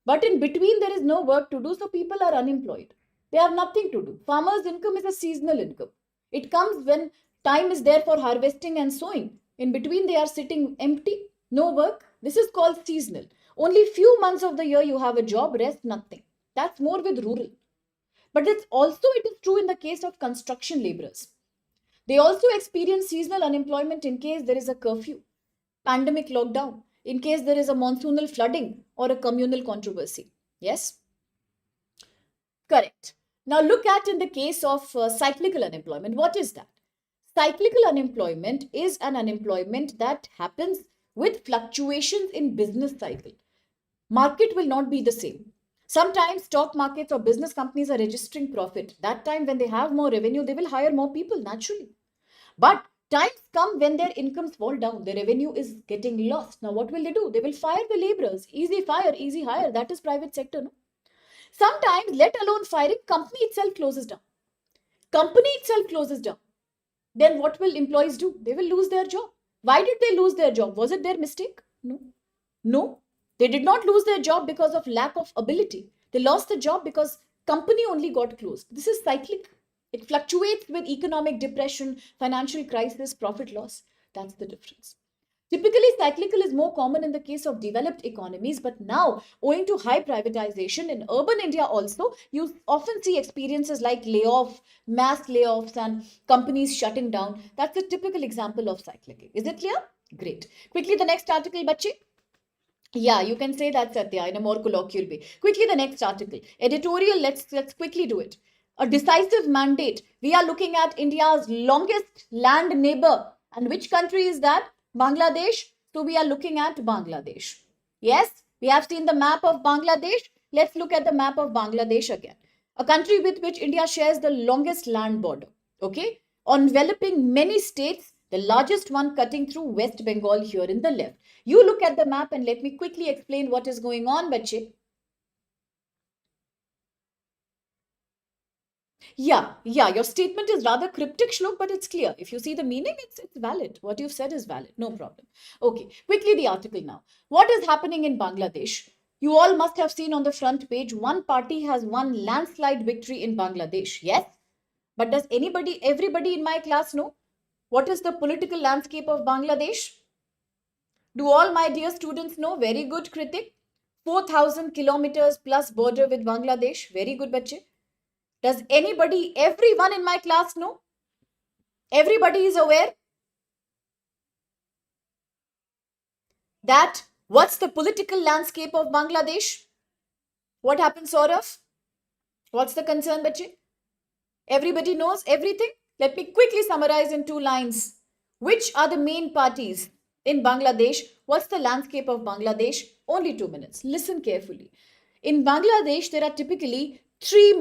But in between, there is no work to do, so people are unemployed. They have nothing to do. Farmers' income is a seasonal income. It comes when time is there for harvesting and sowing. In between, they are sitting empty, no work. This is called seasonal. Only few months of the year you have a job, rest nothing. That's more with rural. But it is true in the case of construction laborers. They also experience seasonal unemployment in case there is a curfew, pandemic lockdown, in case there is a monsoonal flooding or a communal controversy. Yes? Correct. Now look at in the case of cyclical unemployment. What is that? Cyclical unemployment is an unemployment that happens with fluctuations in business cycle. Market will not be the same. Sometimes stock markets or business companies are registering profit. That time when they have more revenue, they will hire more people naturally. But times come when their incomes fall down, their revenue is getting lost. Now what will they do? They will fire the laborers. Easy fire, easy hire. That is private sector. No? Sometimes, let alone firing, company itself closes down. Company itself closes down. Then what will employees do? They will lose their job. Why did they lose their job? Was it their mistake? No. No. They did not lose their job because of lack of ability. They lost the job because company only got closed. This is cyclic. It fluctuates with economic depression, financial crisis, profit loss. That's the difference. Typically, cyclical is more common in the case of developed economies, but now, owing to high privatization in urban India also, you often see experiences like mass layoffs, and companies shutting down. That's a typical example of cyclical. Is it clear? Great. Quickly, the next article, Bachi. Yeah, you can say that, Satya, in a more colloquial way. Quickly, the next article. Editorial, let's quickly do it. A decisive mandate. We are looking at India's longest land neighbor. And which country is that? Bangladesh. So we are looking at Bangladesh. Yes, we have seen the map of Bangladesh. Let's look at the map of Bangladesh again. A country with which India shares the longest land border. Okay, enveloping many states, the largest one cutting through West Bengal here in the left. You look at the map and let me quickly explain what is going on, bache. Yeah, your statement is rather cryptic, Shlok, but it's clear. If you see the meaning, it's valid. What you've said is valid. No problem. Okay, quickly the article now. What is happening in Bangladesh? You all must have seen on the front page, one party has won landslide victory in Bangladesh. Yes, but does everybody in my class know what is the political landscape of Bangladesh? Do all my dear students know? Very good, Kritik. 4,000 kilometers plus border with Bangladesh. Very good, bache. Does everyone in my class know? Everybody is aware that what's the political landscape of Bangladesh? What happens, Saurav? What's the concern, bache? Everybody knows everything? Let me quickly summarize in 2 lines. Which are the main parties in Bangladesh? What's the landscape of Bangladesh? Only 2 minutes. Listen carefully. In Bangladesh, there are typically three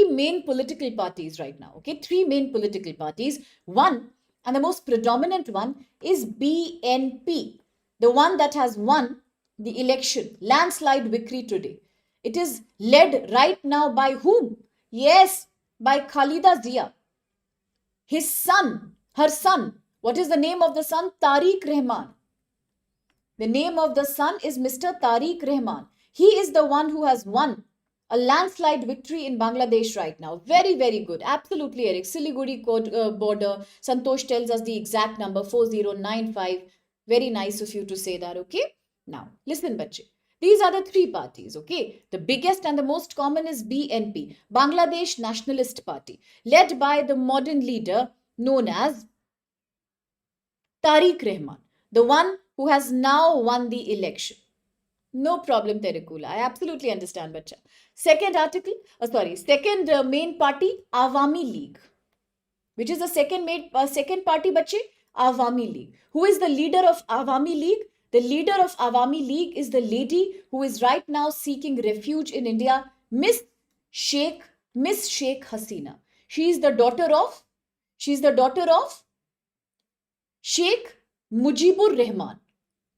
main political parties right now. Okay, 3 main political parties. One, and the most predominant one, is BNP, the one that has won the election, landslide victory today. It is led right now by whom? Yes, by Khalida Zia. Her son. What is the name of the son? Tariq Rahman. The name of the son is Mr. Tariq Rahman. He is the one who has won a landslide victory in Bangladesh right now. Very, very good. Absolutely, Eric. Siliguri border. Santosh tells us the exact number, 4095. Very nice of you to say that, okay? Now, listen, bache. These are the 3 parties, okay? The biggest and the most common is BNP, Bangladesh Nationalist Party, led by the modern leader known as Tariq Rahman, the one who has now won the election. No problem, Terikula. I absolutely understand, bacha. Second main party, Awami League. Which is the second party, bache? Awami League. Who is the leader of Awami League? The leader of Awami League is the lady who is right now seeking refuge in India, Miss Sheikh Hasina. She is the daughter of Sheikh Mujibur Rahman.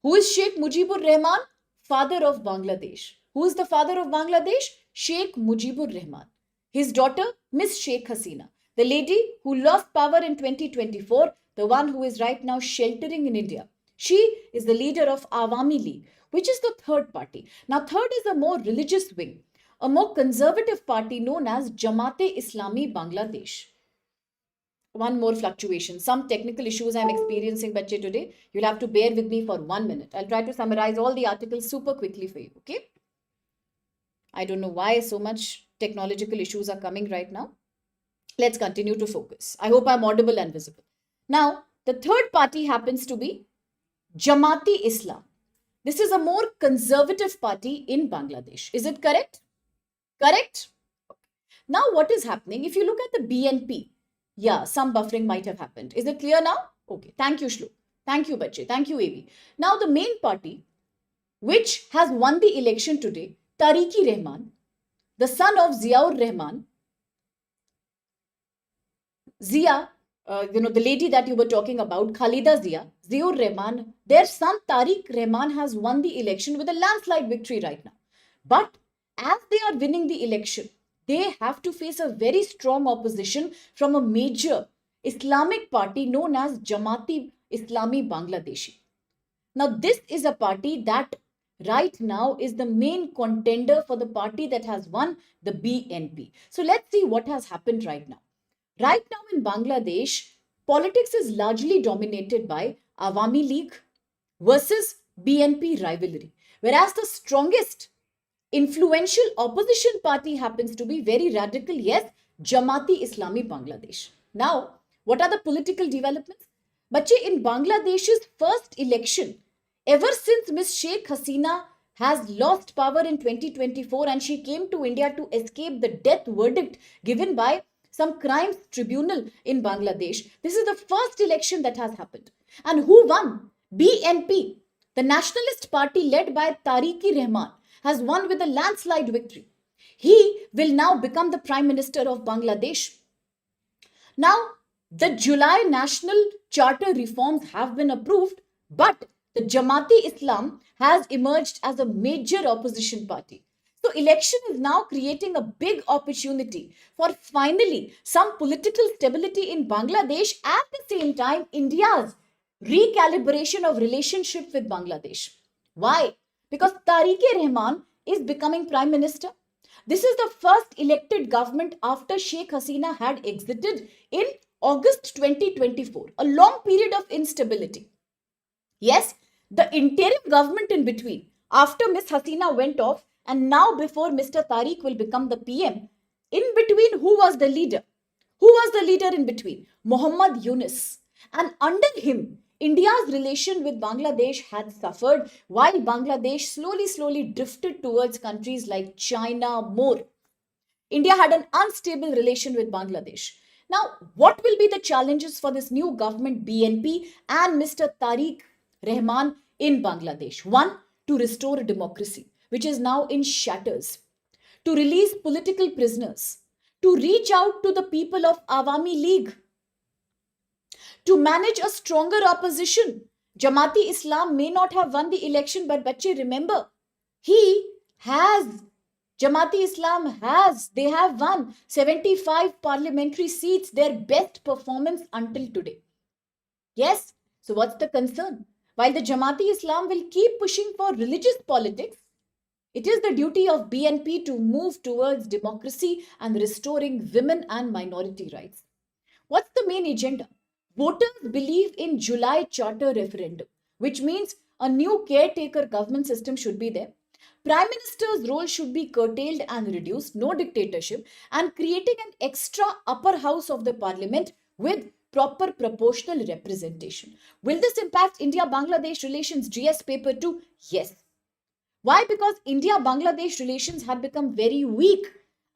Who is Sheikh Mujibur Rahman? Father of Bangladesh. Who is the father of Bangladesh? Sheikh Mujibur Rahman. His daughter, Miss Sheikh Hasina. The lady who lost power in 2024, the one who is right now sheltering in India. She is the leader of Awami League, which is the third party. Now, third is a more religious wing, a more conservative party known as Jamaat-e-Islami Bangladesh. One more fluctuation. Some technical issues I'm experiencing, bache, today. You'll have to bear with me for 1 minute. I'll try to summarize all the articles super quickly for you, okay? I don't know why so much technological issues are coming right now. Let's continue to focus. I hope I'm audible and visible. Now, the third party happens to be Jamaat-e-Islam. This is a more conservative party in Bangladesh. Is it correct? Correct? Now, what is happening? If you look at the BNP, yeah, some buffering might have happened. Is it clear now? Okay. Thank you, Shlo. Thank you, Bache. Thank you, AB. Now, the main party, which has won the election today, Tariqi Rahman, the son of Ziaur Rahman, Zia, the lady that you were talking about, Khalida Zia, Ziaur Rahman, their son Tariq Rahman has won the election with a landslide victory right now. But as they are winning the election, they have to face a very strong opposition from a major Islamic party known as Jamaat-e-Islami Bangladeshi. Now, this is a party that right now is the main contender for the party that has won, the BNP. So, let's see what has happened right now. Right now in Bangladesh, politics is largely dominated by Awami League versus BNP rivalry, whereas the strongest influential opposition party happens to be very radical, yes, Jamaat-e-Islami Bangladesh. Now, what are the political developments? Bache, in Bangladesh's first election, ever since Miss Sheikh Hasina has lost power in 2024 and she came to India to escape the death verdict given by some crimes tribunal in Bangladesh, this is the first election that has happened. And who won? BNP, the nationalist party led by Tariqi Rahman, has won with a landslide victory. He will now become the Prime Minister of Bangladesh. Now, the July National Charter reforms have been approved, but the Jamaat-e-Islam has emerged as a major opposition party. So election is now creating a big opportunity for finally some political stability in Bangladesh. At the same time, India's recalibration of relationship with Bangladesh. Why? Because Tariq-e-Rahman is becoming prime minister. This is the first elected government after Sheikh Hasina had exited in August 2024, a long period of instability. Yes, the interim government in between, after Miss Hasina went off and now before Mr. Tariq will become the PM, in between, who was the leader? Who was the leader in between? Muhammad Yunus. And under him, India's relation with Bangladesh had suffered while Bangladesh slowly drifted towards countries like China more. India had an unstable relation with Bangladesh. Now, what will be the challenges for this new government, BNP, and Mr. Tariq Rahman in Bangladesh? One, to restore democracy, which is now in shatters, to release political prisoners, to reach out to the people of Awami League, to manage a stronger opposition. Jamaati Islam may not have won the election, but Bache, remember, he has Jamaati Islam they have won 75 parliamentary seats, their best performance until today. Yes, so what's the concern? While the Jamaati Islam will keep pushing for religious politics, it is the duty of BNP to move towards democracy and restoring women and minority rights. What's the main agenda? Voters believe in July Charter referendum, which means a new caretaker government system should be there. Prime Minister's role should be curtailed and reduced, no dictatorship, and creating an extra upper house of the parliament with proper proportional representation. Will this impact India-Bangladesh relations GS paper 2? Yes. Why? Because India-Bangladesh relations had become very weak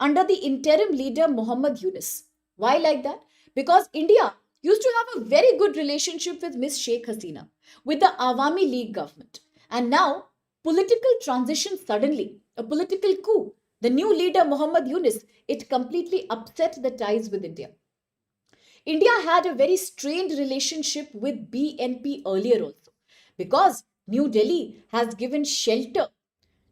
under the interim leader Muhammad Yunus. Why like that? Because India used to have a very good relationship with Miss Sheikh Hasina, with the Awami League government. And now, political transition suddenly, a political coup, the new leader Muhammad Yunus, it completely upset the ties with India. India had a very strained relationship with BNP earlier also, because New Delhi has given shelter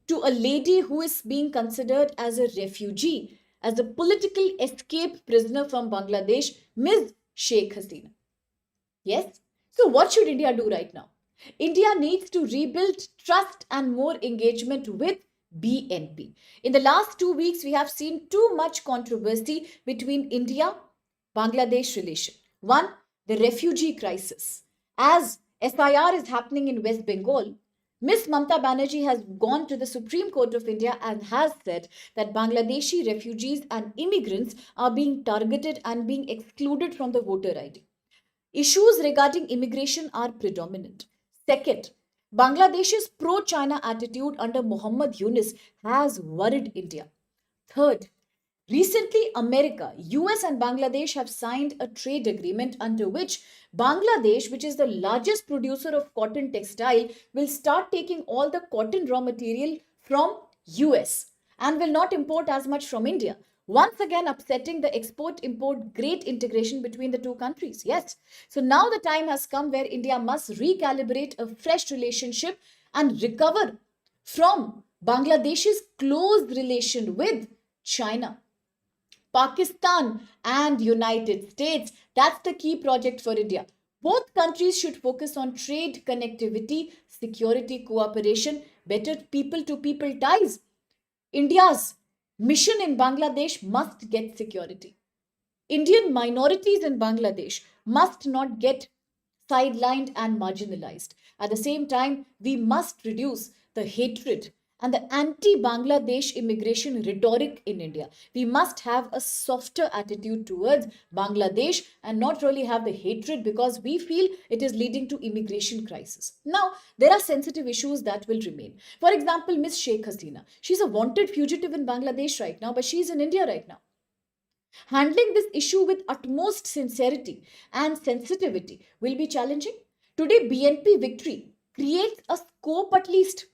to a lady who is being considered as a refugee, as a political escape prisoner from Bangladesh, Ms. Sheikh Hasina. Yes? So, what should India do right now? India needs to rebuild trust and more engagement with BNP. In the last 2 weeks, we have seen too much controversy between India Bangladesh relation. One, the refugee crisis. As SIR is happening in West Bengal, Ms. Mamta Banerjee has gone to the Supreme Court of India and has said that Bangladeshi refugees and immigrants are being targeted and being excluded from the voter ID. Issues regarding immigration are predominant. Second, Bangladesh's pro-China attitude under Muhammad Yunus has worried India. Third, recently America, US and Bangladesh have signed a trade agreement under which Bangladesh, which is the largest producer of cotton textile, will start taking all the cotton raw material from US and will not import as much from India. Once again, upsetting the export import great integration between the two countries. Yes. So now the time has come where India must recalibrate a fresh relationship and recover from Bangladesh's close relation with China, Pakistan, and United States. That's the key project for India. Both countries should focus on trade, connectivity, security, cooperation, better people to people ties. India's mission in Bangladesh must get security. Indian minorities in Bangladesh must not get sidelined and marginalized. At the same time, we must reduce the hatred and the anti Bangladesh immigration rhetoric in India. We must have a softer attitude towards Bangladesh and not really have the hatred because we feel it is leading to immigration crisis. Now, there are sensitive issues that will remain. For example, Miss Sheikh Hasina. She's a wanted fugitive in Bangladesh right now, but she's in India right now. Handling this issue with utmost sincerity and sensitivity will be challenging. Today, BNP victory creates a scope, at least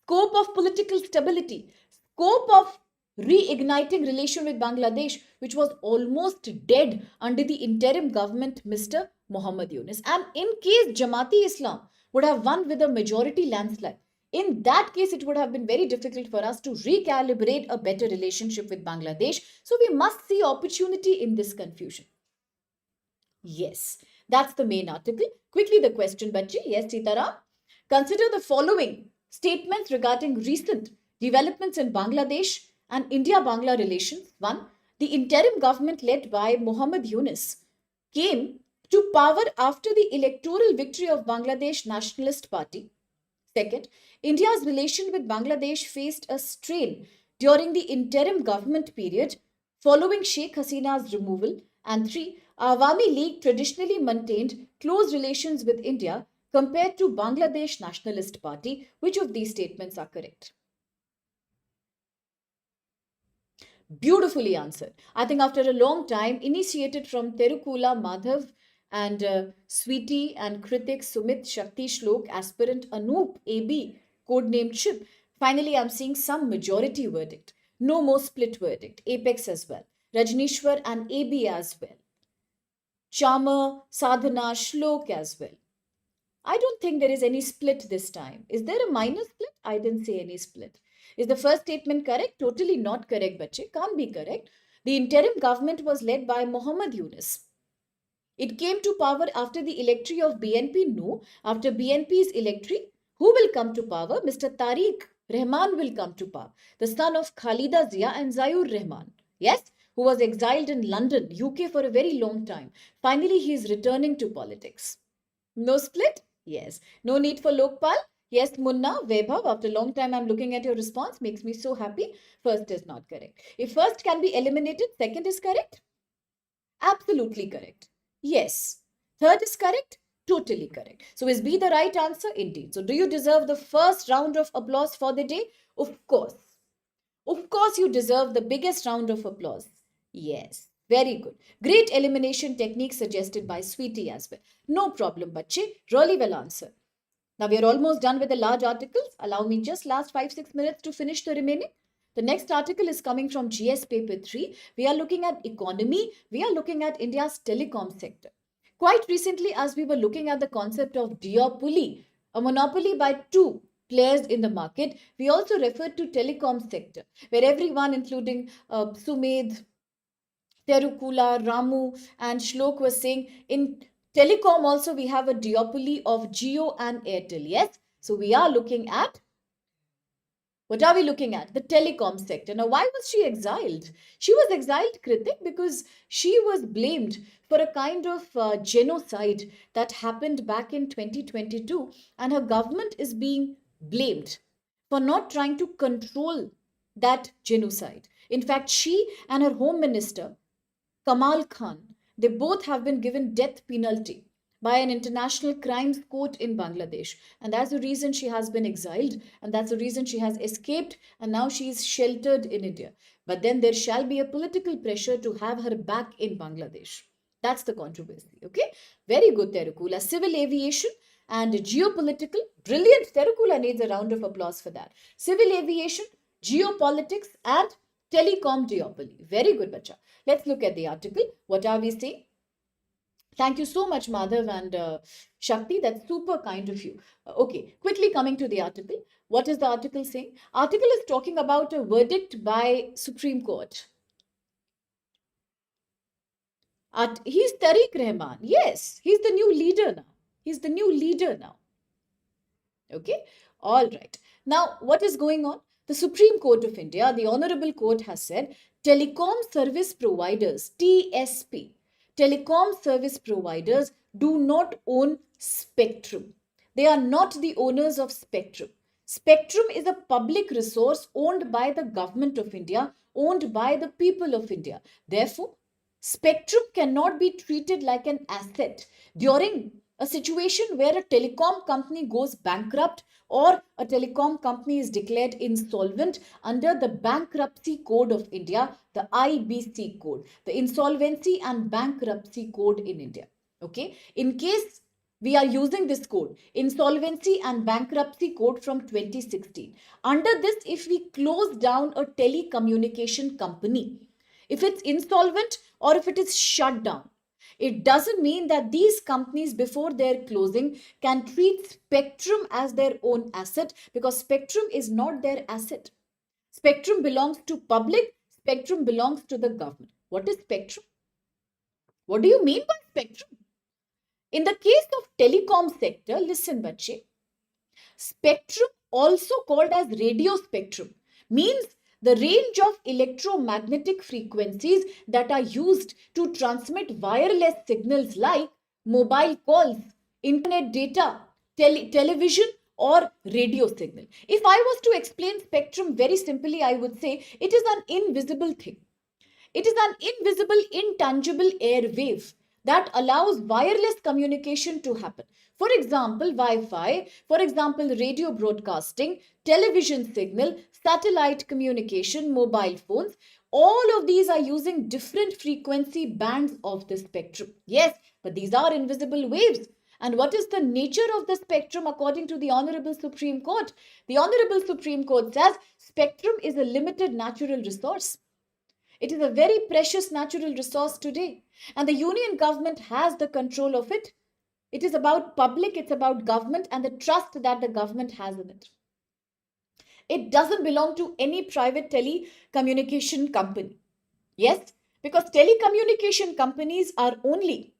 scope of political stability, scope of reigniting relation with Bangladesh, which was almost dead under the interim government, Mr. Muhammad Yunus. And in case Jamaati Islam would have won with a majority landslide, In that case, it would have been very difficult for us to recalibrate a better relationship with Bangladesh. So we must see opportunity in this confusion. Yes, that's the main article. Quickly, the question, Bachi. Yes, Sitaram. Consider the following statements regarding recent developments in Bangladesh and India-Bangla relations. One, the interim government led by Muhammad Yunus came to power after the electoral victory of Bangladesh Nationalist Party. Second, India's relation with Bangladesh faced a strain during the interim government period following Sheikh Hasina's removal. And three, Awami League traditionally maintained close relations with India compared to Bangladesh Nationalist Party. Which of these statements are correct? Beautifully answered. I think after a long time, initiated from Terukula Madhav and Sweetie and Kritik Sumit Shakti Shlok aspirant Anoop AB, codenamed Chip. Finally, I'm seeing some majority verdict. No more split verdict. Apex as well. Rajnishwar and AB as well. Charmer, Sadhana, Shlok as well. I don't think there is any split this time. Is there a minor split? I didn't say any split. Is the first statement correct? Totally not correct, Bache. Can't be correct. The interim government was led by Muhammad Yunus. It came to power after the electory of BNP? No. After BNP's electory, who will come to power? Mr. Tariq Rahman will come to power. The son of Khalida Zia and Zayur Rahman. Yes, who was exiled in London, UK for a very long time. Finally, he is returning to politics. No split? Yes. No need for Lokpal? Yes, Munna, Vaibhav, after a long time I'm looking at your response, makes me so happy. First is not correct. If first can be eliminated, second is correct? Absolutely correct. Yes. Third is correct? Totally correct. So is B the right answer? Indeed. So do you deserve the first round of applause for the day? Of course. Of course, you deserve the biggest round of applause. Yes, very good. Great elimination technique suggested by Sweetie as well. No problem, Bache. Really well answered. Now we are almost done with the large articles. Allow me just last 5-6 minutes to finish the remaining. The next article is coming from GS paper 3. We are looking at economy. We are looking at India's telecom sector. Quite recently, as we were looking at the concept of duopoly, a monopoly by two players in the market, we also referred to telecom sector, where everyone, including Sumedh, Terukula, Ramu, and Shlok was saying in telecom also we have a duopoly of Jio and Airtel. Yes, so we are looking at, what are we looking at? The telecom sector. Now, why was she exiled? She was exiled, Kritik, because she was blamed for a kind of genocide that happened back in 2022, and her government is being blamed for not trying to control that genocide. In fact, she and her home minister, Kamal Khan, they both have been given death penalty by an international crimes court in Bangladesh. And that's the reason she has been exiled, and that's the reason she has escaped, and now she is sheltered in India. But then there shall be a political pressure to have her back in Bangladesh. That's the controversy. Okay, very good, Terukula. Civil aviation and geopolitical. Brilliant. Terukula needs a round of applause for that. Civil aviation, geopolitics, and telecom duopoly. Very good, bacha. Let's look at the article. What are we saying? Thank you so much, Madhav and Shakti. That's super kind of you. Okay, quickly coming to the article. What is the article saying? Article is talking about a verdict by Supreme Court. He's Tariq Rahman. Yes, he's the new leader now. He's the new leader now. Okay, all right. Now, what is going on? The Supreme Court of India, the Honorable Court has said telecom service providers, TSP, telecom service providers do not own spectrum. They are not the owners of spectrum. Spectrum is a public resource owned by the government of India, owned by the people of India. Therefore, spectrum cannot be treated like an asset during a situation where a telecom company goes bankrupt or a telecom company is declared insolvent under the Bankruptcy Code of India, the IBC code, the Insolvency and Bankruptcy Code in India. Okay, in case we are using this code, Insolvency and Bankruptcy Code from 2016. Under this, if we close down a telecommunication company, if it's insolvent or if it is shut down, It doesn't mean that these companies before their closing can treat spectrum as their own asset, because spectrum is not their asset. Spectrum belongs to public, spectrum belongs to the government. What is spectrum? What do you mean by spectrum? In the case of telecom sector, listen bache, spectrum, also called as radio spectrum, means the range of electromagnetic frequencies that are used to transmit wireless signals like mobile calls, internet data, television, or radio signal. If I was to explain spectrum very simply, I would say it is an invisible thing. It is an invisible, intangible airwave that allows wireless communication to happen. For example, Wi-Fi, for example, radio broadcasting, television signal, satellite communication, mobile phones. All of these are using different frequency bands of the spectrum. Yes, but these are invisible waves. And what is the nature of the spectrum according to the Honorable Supreme Court? The Honorable Supreme Court says spectrum is a limited natural resource. It is a very precious natural resource today, and the union government has the control of it. It is about public, it's about government and the trust that the government has in it. It doesn't belong to any private telecommunication company. Yes, because telecommunication companies are only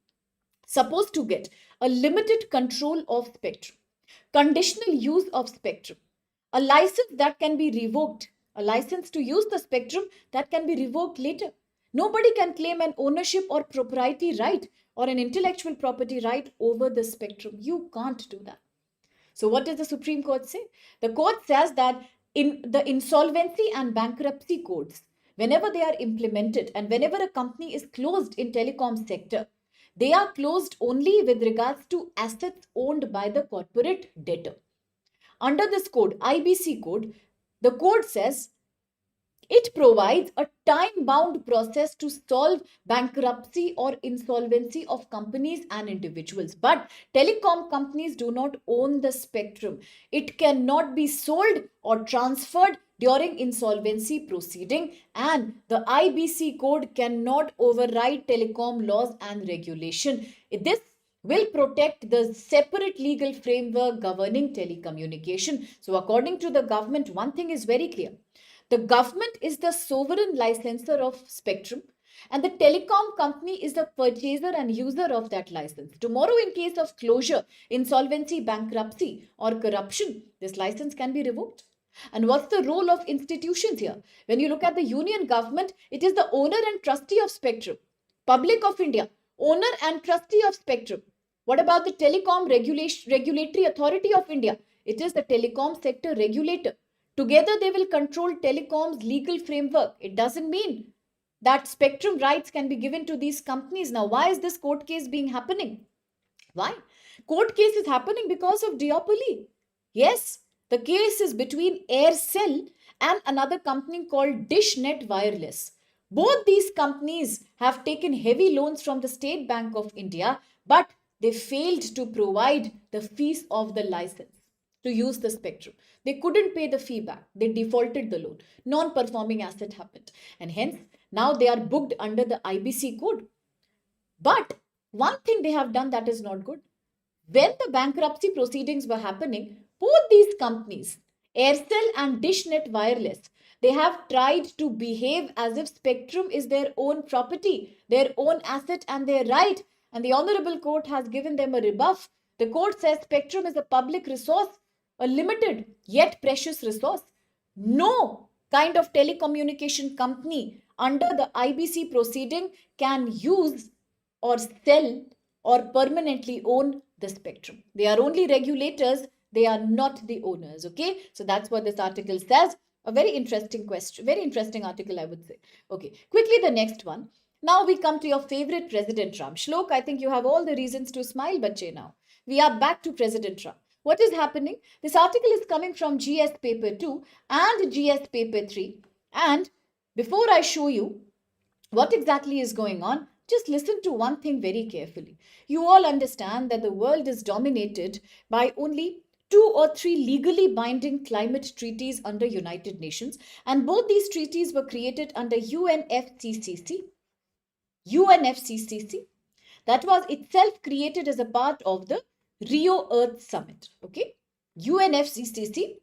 supposed to get a limited control of spectrum, conditional use of spectrum, a license that can be revoked, a license to use the spectrum that can be revoked later. Nobody can claim an ownership or propriety right or an intellectual property right over the spectrum. You can't do that. So, what does the Supreme Court say? The court says that in the insolvency and bankruptcy codes, whenever they are implemented and whenever a company is closed in telecom sector, they are closed only with regards to assets owned by the corporate debtor. Under this code, IBC code, the code says it provides a time-bound process to solve bankruptcy or insolvency of companies and individuals. But telecom companies do not own the spectrum. It cannot be sold or transferred during insolvency proceeding, and the IBC code cannot override telecom laws and regulation. This will protect the separate legal framework governing telecommunication. So according to the government, one thing is very clear. The government is the sovereign licensor of spectrum, and the telecom company is the purchaser and user of that license. Tomorrow, in case of closure, insolvency, bankruptcy, or corruption, this license can be revoked. And what's the role of institutions here? When you look at the union government, it is the owner and trustee of spectrum. Public of India, owner and trustee of spectrum. What about the Telecom Regulatory Authority of India? It is the telecom sector regulator. Together, they will control telecom's legal framework. It doesn't mean that spectrum rights can be given to these companies. Now, why is this court case being happening? Why? Court case is happening because of duopoly. Yes, the case is between Aircel and another company called DishNet Wireless. Both these companies have taken heavy loans from the State Bank of India, but they failed to provide the fees of the license to use the spectrum. They couldn't pay the fee back. They defaulted the loan. Non-performing asset happened. And hence, now they are booked under the IBC code. But one thing they have done that is not good. When the bankruptcy proceedings were happening, both these companies, Aircel and DishNet Wireless, they have tried to behave as if spectrum is their own property, their own asset and their right. And the Honorable Court has given them a rebuff. The court says spectrum is a public resource, a limited yet precious resource. No kind of telecommunication company under the IBC proceeding can use or sell or permanently own the spectrum. They are only regulators, they are not the owners. Okay, so that's what this article says. A very interesting question, very interesting article, I would say. Okay, quickly the next one. Now we come to your favorite President Trump. Shlok, I think you have all the reasons to smile, bache now. We are back to President Trump. What is happening? This article is coming from GS paper 2 and GS paper 3. And before I show you what exactly is going on, just listen to one thing very carefully. You all understand that the world is dominated by only 2 or 3 legally binding climate treaties under United Nations, and both these treaties were created under UNFCCC. that was itself created as a part of the Rio Earth Summit. Okay, UNFCCC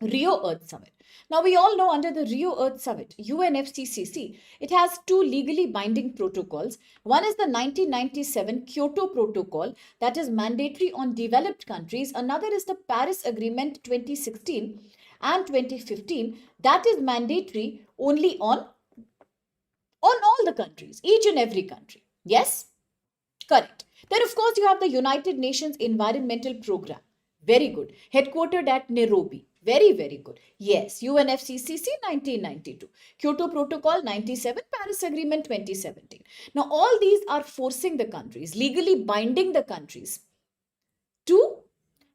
Rio Earth Summit. Now, we all know under the Rio Earth Summit, UNFCCC, it has two legally binding protocols. One is the 1997 Kyoto Protocol that is mandatory on developed countries. Another is the Paris Agreement 2016 and 2015 that is mandatory only on all the countries, each and every country. Yes? Correct. Then, of course, you have the United Nations Environmental Program. Very good. Headquartered at Nairobi. Very, very good. Yes, UNFCCC 1992. Kyoto Protocol 97, Paris Agreement 2017. Now, all these are forcing the countries, legally binding the countries to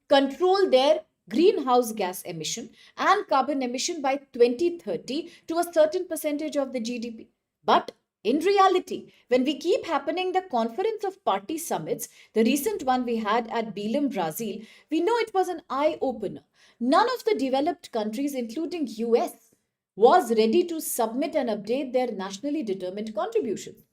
control their greenhouse gas emission and carbon emission by 2030 to a certain percentage of the GDP. But in reality, when we keep happening the conference of party summits, the recent one we had at Belém, Brazil, we know it was an eye-opener. None of the developed countries, including US, was ready to submit and update their nationally determined contributions.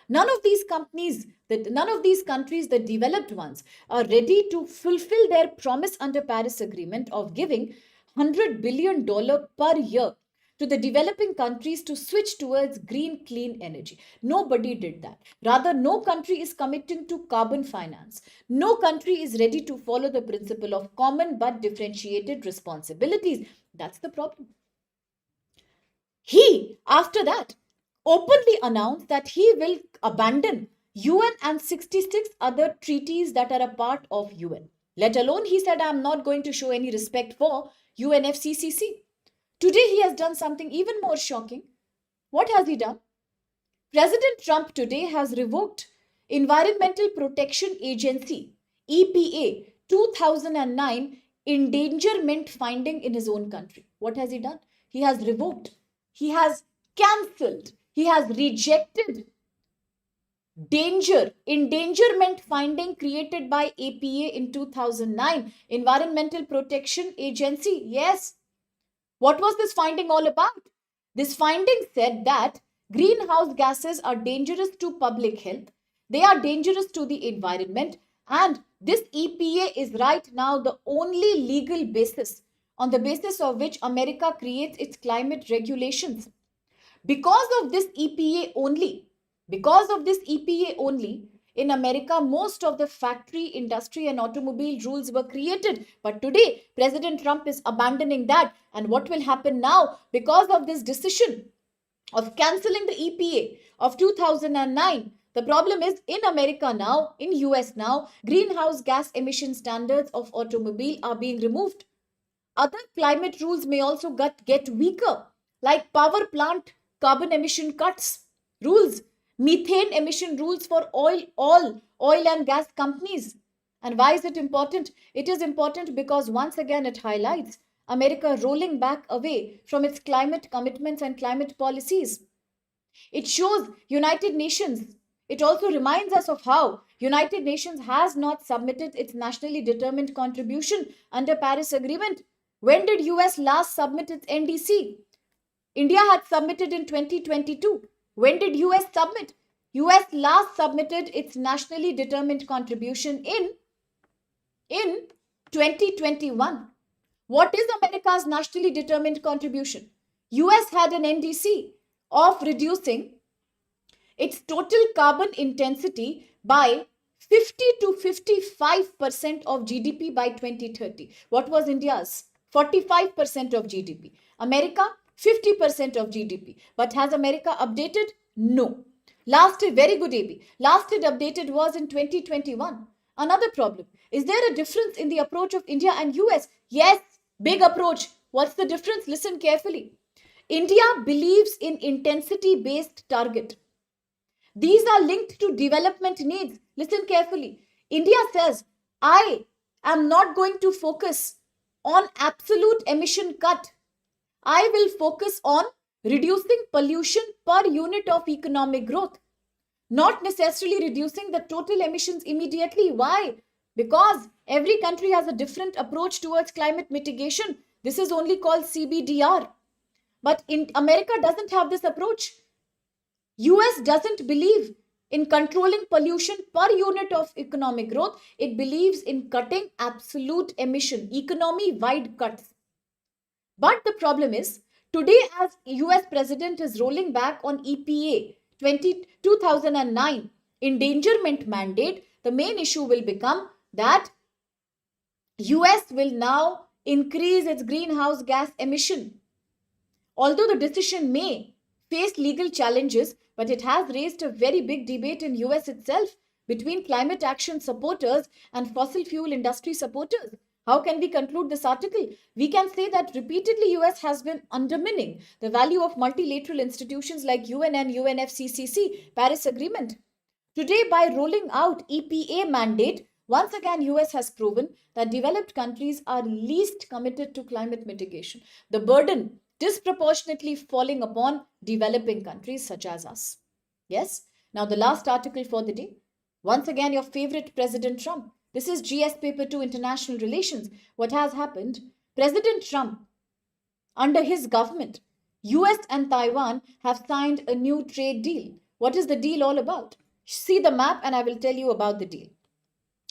None of these countries, the developed ones, are ready to fulfill their promise under Paris Agreement of giving $100 billion per year to the developing countries to switch towards green, clean energy. Nobody did that. Rather, no country is committing to carbon finance. No country is ready to follow the principle of common but differentiated responsibilities. That's the problem. He, after that, openly announced that he will abandon UN and 66 other treaties that are a part of UN. Let alone, he said, I am not going to show any respect for UNFCCC. Today, he has done something even more shocking. What has he done? President Trump today has revoked Environmental Protection Agency, EPA, 2009 endangerment finding in his own country. What has he done? He has revoked. He has cancelled. He has rejected endangerment finding created by EPA in 2009, Environmental Protection Agency. Yes. What was this finding all about? This finding said that greenhouse gases are dangerous to public health. They are dangerous to the environment. And this EPA is right now the only legal basis on the basis of which America creates its climate regulations. Because of this EPA only, in America, most of the factory, industry and automobile rules were created. But today, President Trump is abandoning that. And what will happen now? Because of this decision of cancelling the EPA of 2009, the problem is in America now, in US now, greenhouse gas emission standards of automobile are being removed. Other climate rules may also get weaker, like power plant carbon emission cuts rules, methane emission rules for all oil and gas companies. And why is it important? It is important because once again it highlights America rolling back away from its climate commitments and climate policies. It shows United Nations. It also reminds us of how United Nations has not submitted its nationally determined contribution under Paris Agreement. When did US last submit its NDC? India had submitted in 2022. When did US submit? US last submitted its nationally determined contribution in 2021. What is America's nationally determined contribution? US had an NDC of reducing its total carbon intensity by 50 to 55% of GDP by 2030. What was India's? 45% of GDP. America, 50% of GDP. But has America updated? No. Last, very good AB. Last it updated was in 2021. Another problem. Is there a difference in the approach of India and US? Yes, big approach. What's the difference? Listen carefully. India believes in intensity-based target. These are linked to development needs. Listen carefully. India says, I am not going to focus on absolute emission cut. I will focus on reducing pollution per unit of economic growth, not necessarily reducing the total emissions immediately. Why? Because every country has a different approach towards climate mitigation. This is only called CBDR. But in America doesn't have this approach. US doesn't believe In controlling pollution per unit of economic growth, it believes in cutting absolute emission, economy-wide cuts. But the problem is, today as US President is rolling back on EPA 2009 endangerment mandate, the main issue will become that US will now increase its greenhouse gas emission. Although the decision may face legal challenges, but it has raised a very big debate in US itself between climate action supporters and fossil fuel industry supporters. How can we conclude this article? We can say that repeatedly US has been undermining the value of multilateral institutions like UN and UNFCCC Paris Agreement. Today, by rolling out EPA mandate, once again US has proven that developed countries are least committed to climate mitigation. The burden disproportionately falling upon developing countries such as us. Yes? Now the last article for the day. Once again, your favorite President Trump. This is GS Paper 2 International Relations. What has happened? President Trump, under his government, US and Taiwan have signed a new trade deal. What is the deal all about? See the map and I will tell you about the deal.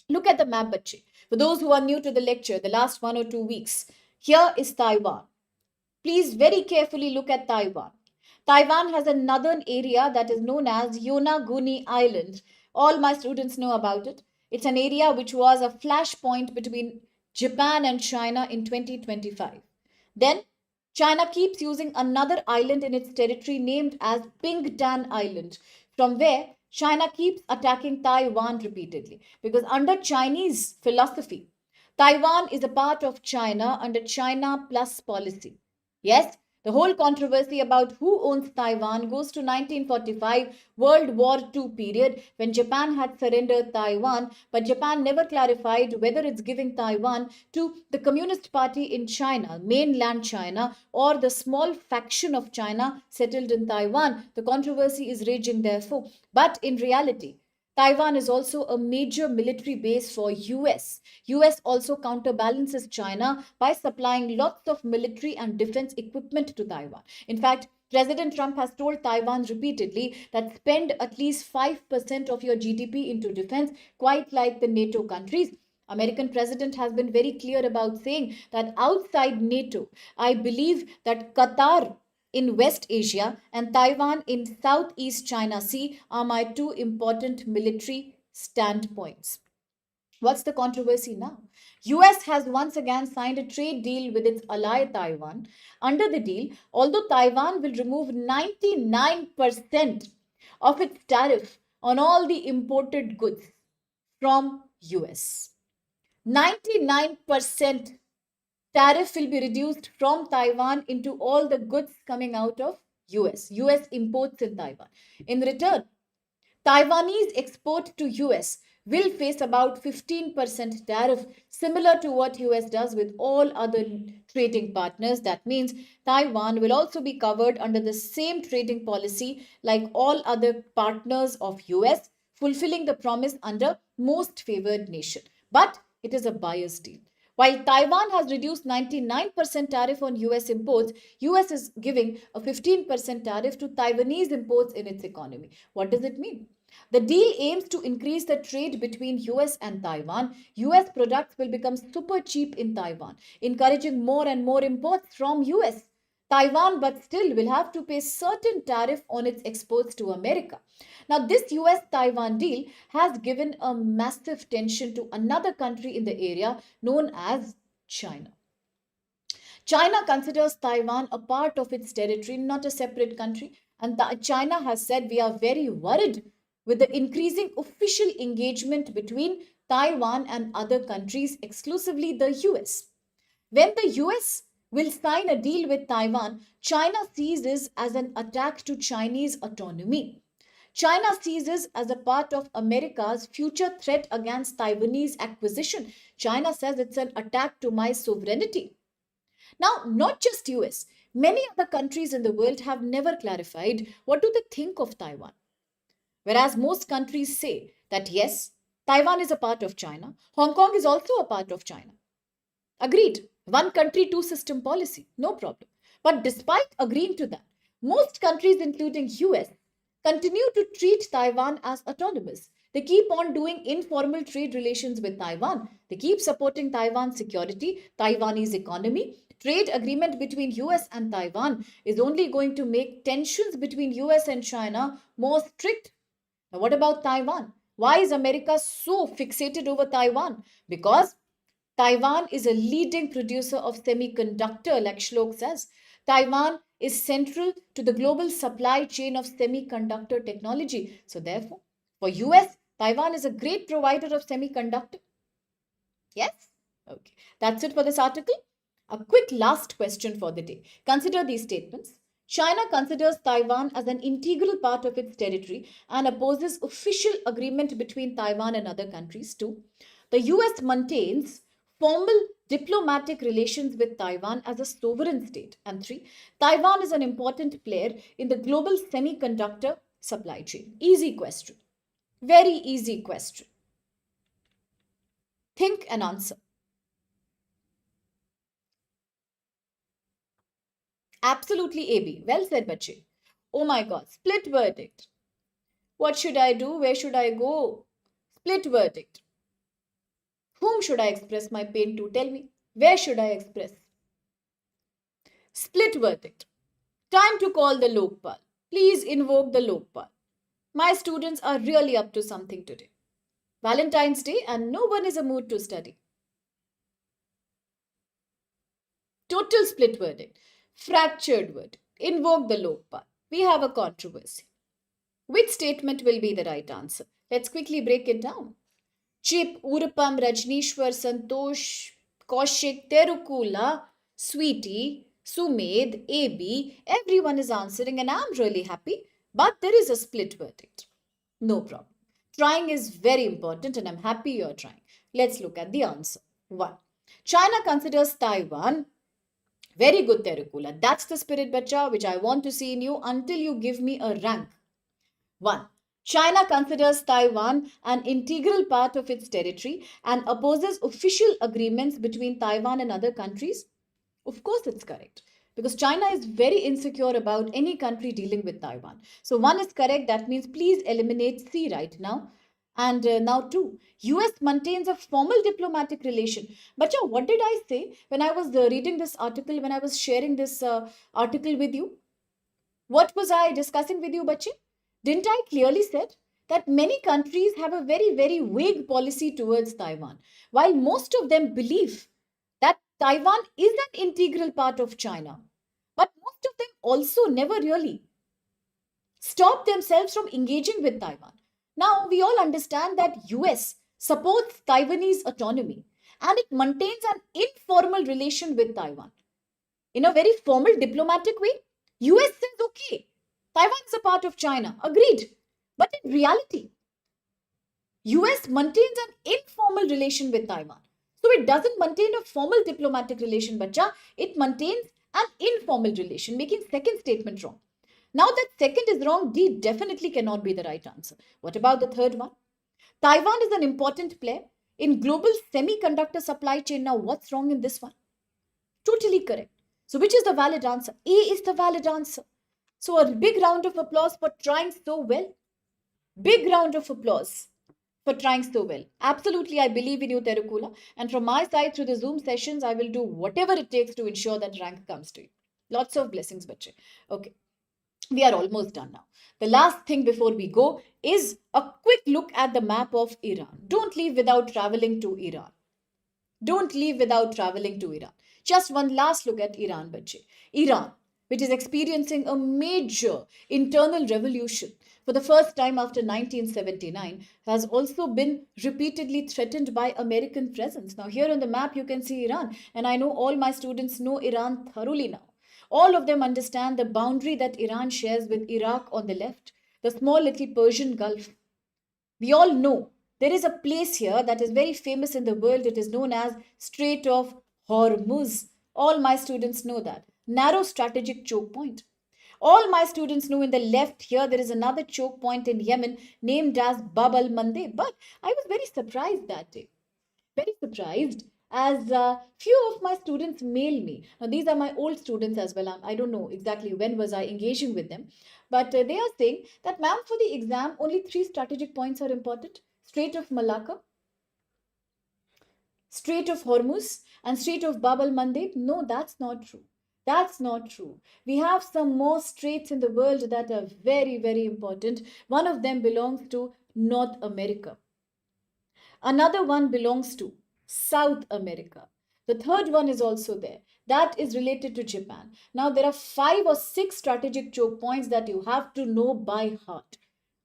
Look at the map, bache. For those who are new to the lecture, the last 1 or 2 weeks, here is Taiwan. Please very carefully look at Taiwan. Taiwan has a northern area that is known as Yonaguni Island. All my students know about it. It's an area which was a flashpoint between Japan and China in 2025. Then China keeps using another island in its territory named as Pingtan Island, from where China keeps attacking Taiwan repeatedly. Because under Chinese philosophy, Taiwan is a part of China under China plus policy. Yes, the whole controversy about who owns Taiwan goes to 1945 World War II period when Japan had surrendered Taiwan, but Japan never clarified whether it's giving Taiwan to the Communist Party in China, mainland China, or the small faction of China settled in Taiwan. The controversy is raging therefore. But in reality, Taiwan is also a major military base for US. US also counterbalances China by supplying lots of military and defense equipment to Taiwan. In fact, President Trump has told Taiwan repeatedly that spend at least 5% of your GDP into defense, quite like the NATO countries. American president has been very clear about saying that outside NATO, I believe that Qatar in West Asia and Taiwan in Southeast China Sea are my two important military standpoints. What's the controversy now? US has once again signed a trade deal with its ally Taiwan. Under the deal, although Taiwan will remove 99% of its tariff on all the imported goods from US. 99% tariff will be reduced from Taiwan into all the goods coming out of US imports in Taiwan. In return, Taiwanese export to US will face about 15% tariff, similar to what US does with all other trading partners. That means Taiwan will also be covered under the same trading policy like all other partners of US, fulfilling the promise under most favored nation. But it is a buyer's deal. While Taiwan has reduced 99% tariff on US imports, US is giving a 15% tariff to Taiwanese imports in its economy. What does it mean? The deal aims to increase the trade between US and Taiwan. US products will become super cheap in Taiwan, encouraging more and more imports from US. Taiwan, but still will have to pay certain tariff on its exports to America. Now, this US-Taiwan deal has given a massive tension to another country in the area known as China. China considers Taiwan a part of its territory, not a separate country. And China has said we are very worried with the increasing official engagement between Taiwan and other countries, exclusively the US. When the US will sign a deal with Taiwan, China sees this as an attack to Chinese autonomy. China sees this as a part of America's future threat against Taiwanese acquisition. China says it's an attack to my sovereignty. Now, not just US, many other countries in the world have never clarified what do they think of Taiwan. Whereas most countries say that yes, Taiwan is a part of China, Hong Kong is also a part of China. Agreed. One country, two system policy. No problem. But despite agreeing to that, most countries, including US, continue to treat Taiwan as autonomous. They keep on doing informal trade relations with Taiwan. They keep supporting Taiwan's security, Taiwanese economy. Trade agreement between US and Taiwan is only going to make tensions between US and China more strict. Now, what about Taiwan? Why is America so fixated over Taiwan? Because Taiwan is a leading producer of semiconductor, like Shlok says. Taiwan is central to the global supply chain of semiconductor technology. So therefore, for US, Taiwan is a great provider of semiconductor. Yes? Okay. That's it for this article. A quick last question for the day. Consider these statements. China considers Taiwan as an integral part of its territory and opposes official agreement between Taiwan and other countries too. The US maintains formal diplomatic relations with Taiwan as a sovereign state. And three, Taiwan is an important player in the global semiconductor supply chain. Easy question. Very easy question. Think and answer. Absolutely AB. Well said, Bache. Oh my god. Split verdict. What should I do? Where should I go? Split verdict. Whom should I express my pain to? Tell me. Where should I express? Split verdict. Time to call the Lokpal. Please invoke the Lokpal. My students are really up to something today. Valentine's Day and no one is in a mood to study. Total split verdict. Fractured verdict. Invoke the Lokpal. We have a controversy. Which statement will be the right answer? Let's quickly break it down. Chip, Urupam, Rajnishwar, Santosh, Kaushik, Terukula, Sweetie, Sumed, AB, everyone is answering and I'm really happy. But there is a split verdict. No problem. Trying is very important and I'm happy you're trying. Let's look at the answer. 1. China considers Taiwan. Very good, Terukula. That's the spirit, bacha, which I want to see in you until you give me a rank. 1. China considers Taiwan an integral part of its territory and opposes official agreements between Taiwan and other countries. Of course, it's correct. Because China is very insecure about any country dealing with Taiwan. So 1 is correct. That means please eliminate C right now. And now 2. US maintains a formal diplomatic relation. But what did I say when I was reading this article, when I was sharing this article with you? What was I discussing with you, Bache? Didn't I clearly said that many countries have a very, very vague policy towards Taiwan, while most of them believe that Taiwan is an integral part of China. But most of them also never really stop themselves from engaging with Taiwan. Now, we all understand that US supports Taiwanese autonomy and it maintains an informal relation with Taiwan. In a very formal diplomatic way, US says, okay, Taiwan is a part of China. Agreed. But in reality, US maintains an informal relation with Taiwan. So it doesn't maintain a formal diplomatic relation, bacha. It maintains an informal relation, making second statement wrong. Now that second is wrong, D definitely cannot be the right answer. What about the third one? Taiwan is an important player in global semiconductor supply chain. Now what's wrong in this one? Totally correct. So which is the valid answer? A is the valid answer. So a big round of applause for trying so well. Big round of applause for trying so well. Absolutely, I believe in you, Terukula. And from my side, through the Zoom sessions, I will do whatever it takes to ensure that rank comes to you. Lots of blessings, bache. Okay, we are almost done now. The last thing before we go is a quick look at the map of Iran. Don't leave without traveling to Iran. Don't leave without traveling to Iran. Just one last look at Iran, bache. Iran, which is experiencing a major internal revolution for the first time after 1979, has also been repeatedly threatened by American presence. Now, here on the map, you can see Iran, and I know all my students know Iran thoroughly now. All of them understand the boundary that Iran shares with Iraq on the left, the small little Persian Gulf. We all know there is a place here that is very famous in the world. It is known as Strait of Hormuz. All my students know that. Narrow strategic choke point. All my students know in the left here there is another choke point in Yemen named as Bab al Mandeb. But I was very surprised that day. Very surprised as few of my students mail me. Now, these are my old students as well. I don't know exactly when was I engaging with them. But they are saying that, ma'am, for the exam, only 3 strategic points are important. Strait of Malacca, Strait of Hormuz, and Strait of Bab al Mandeb. No, that's not true. That's not true. We have some more straits in the world that are very, very important. One of them belongs to North America. Another one belongs to South America. The third one is also there. That is related to Japan. Now, there are 5 or 6 strategic choke points that you have to know by heart.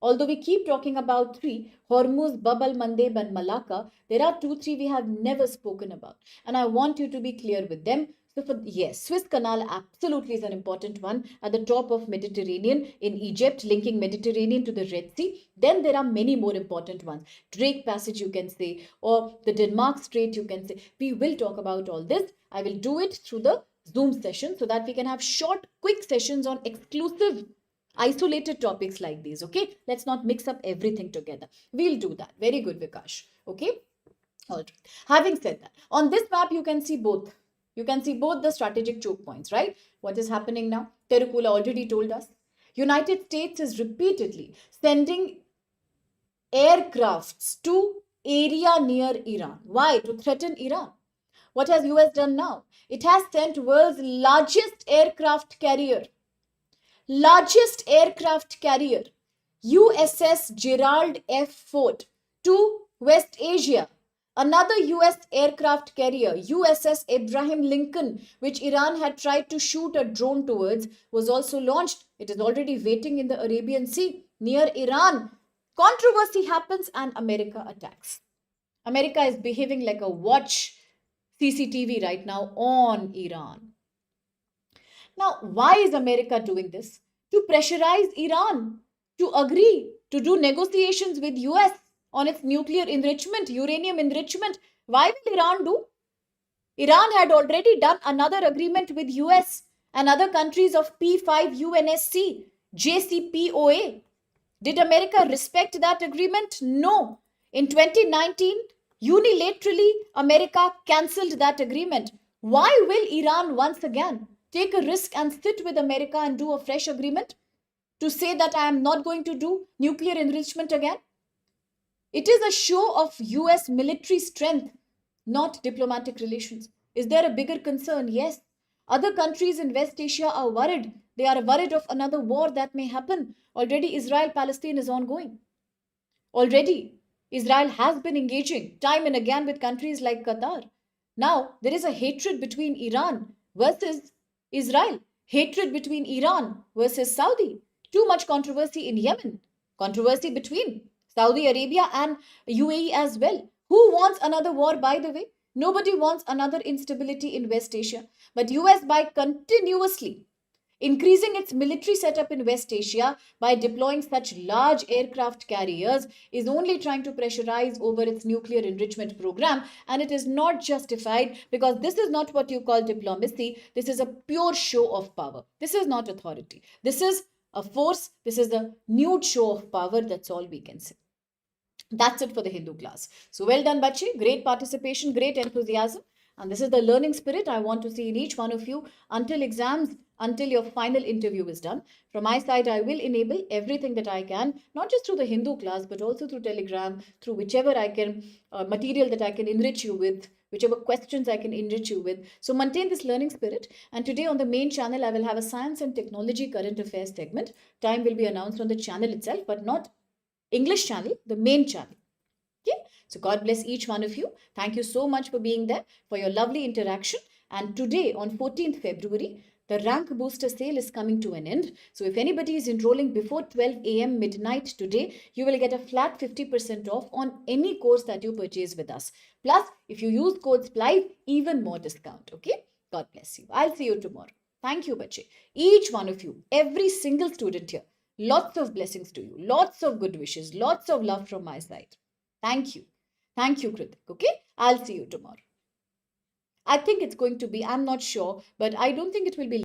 Although we keep talking about 3, Hormuz, Bab al Mandeb, and Malacca, there are 2, 3 we have never spoken about. And I want you to be clear with them. So, yes, Suez Canal absolutely is an important one at the top of Mediterranean in Egypt, linking Mediterranean to the Red Sea. Then there are many more important ones. Drake Passage, you can say, or the Denmark Strait, you can say. We will talk about all this. I will do it through the Zoom session so that we can have short, quick sessions on exclusive isolated topics like these. Okay, let's not mix up everything together. We'll do that. Very good, Vikash. Okay, all right. Having said that, on this map you can see both. You can see both the strategic choke points, right? What is happening now? Terukula already told us. United States is repeatedly sending aircrafts to area near Iran. Why? To threaten Iran. What has US done now? It has sent world's largest aircraft carrier, USS Gerald F. Ford, to West Asia. Another US aircraft carrier, USS Abraham Lincoln, which Iran had tried to shoot a drone towards, was also launched. It is already waiting in the Arabian Sea near Iran. Controversy happens and America attacks. America is behaving like a watch CCTV right now on Iran. Now, why is America doing this? To pressurize Iran to agree to do negotiations with US on its nuclear enrichment, uranium enrichment. Why will Iran do? Iran had already done another agreement with US and other countries of P5 UNSC, JCPOA. Did America respect that agreement? No. In 2019, unilaterally, America cancelled that agreement. Why will Iran once again take a risk and sit with America and do a fresh agreement to say that I am not going to do nuclear enrichment again? It is a show of US military strength, not diplomatic relations. Is there a bigger concern? Yes. Other countries in West Asia are worried. They are worried of another war that may happen. Already Israel-Palestine is ongoing. Already Israel has been engaging time and again with countries like Qatar. Now there is a hatred between Iran versus Israel. Hatred between Iran versus Saudi. Too much controversy in Yemen. Controversy between Saudi Arabia and UAE as well. Who wants another war, by the way? Nobody wants another instability in West Asia. But US, by continuously increasing its military setup in West Asia by deploying such large aircraft carriers, is only trying to pressurize over its nuclear enrichment program. And it is not justified, because this is not what you call diplomacy. This is a pure show of power. This is not authority. This is a force. This is a nude show of power. That's all we can say. That's it for the Hindu class. So well done, Bachi. Great participation, great enthusiasm. And this is the learning spirit I want to see in each one of you until exams, until your final interview is done. From my side, I will enable everything that I can, not just through the Hindu class, but also through Telegram, through whichever I can, material that I can enrich you with, whichever questions I can enrich you with. So maintain this learning spirit. And today on the main channel, I will have a science and technology current affairs segment. Time will be announced on the channel itself, but not English channel, the main channel. Okay, so God bless each one of you. Thank you so much for being there, for your lovely interaction. And today on 14th February, the rank booster sale is coming to an end. So if anybody is enrolling before 12 a.m. midnight today, you will get a flat 50% off on any course that you purchase with us. Plus, if you use code SPLIVE, even more discount. Okay, God bless you. I'll see you tomorrow. Thank you, Bache. Each one of you, every single student here. Lots of blessings to you. Lots of good wishes. Lots of love from my side. Thank you. Thank you, Kritik. Okay? I'll see you tomorrow. I think it's going to be, I'm not sure, but I don't think it will be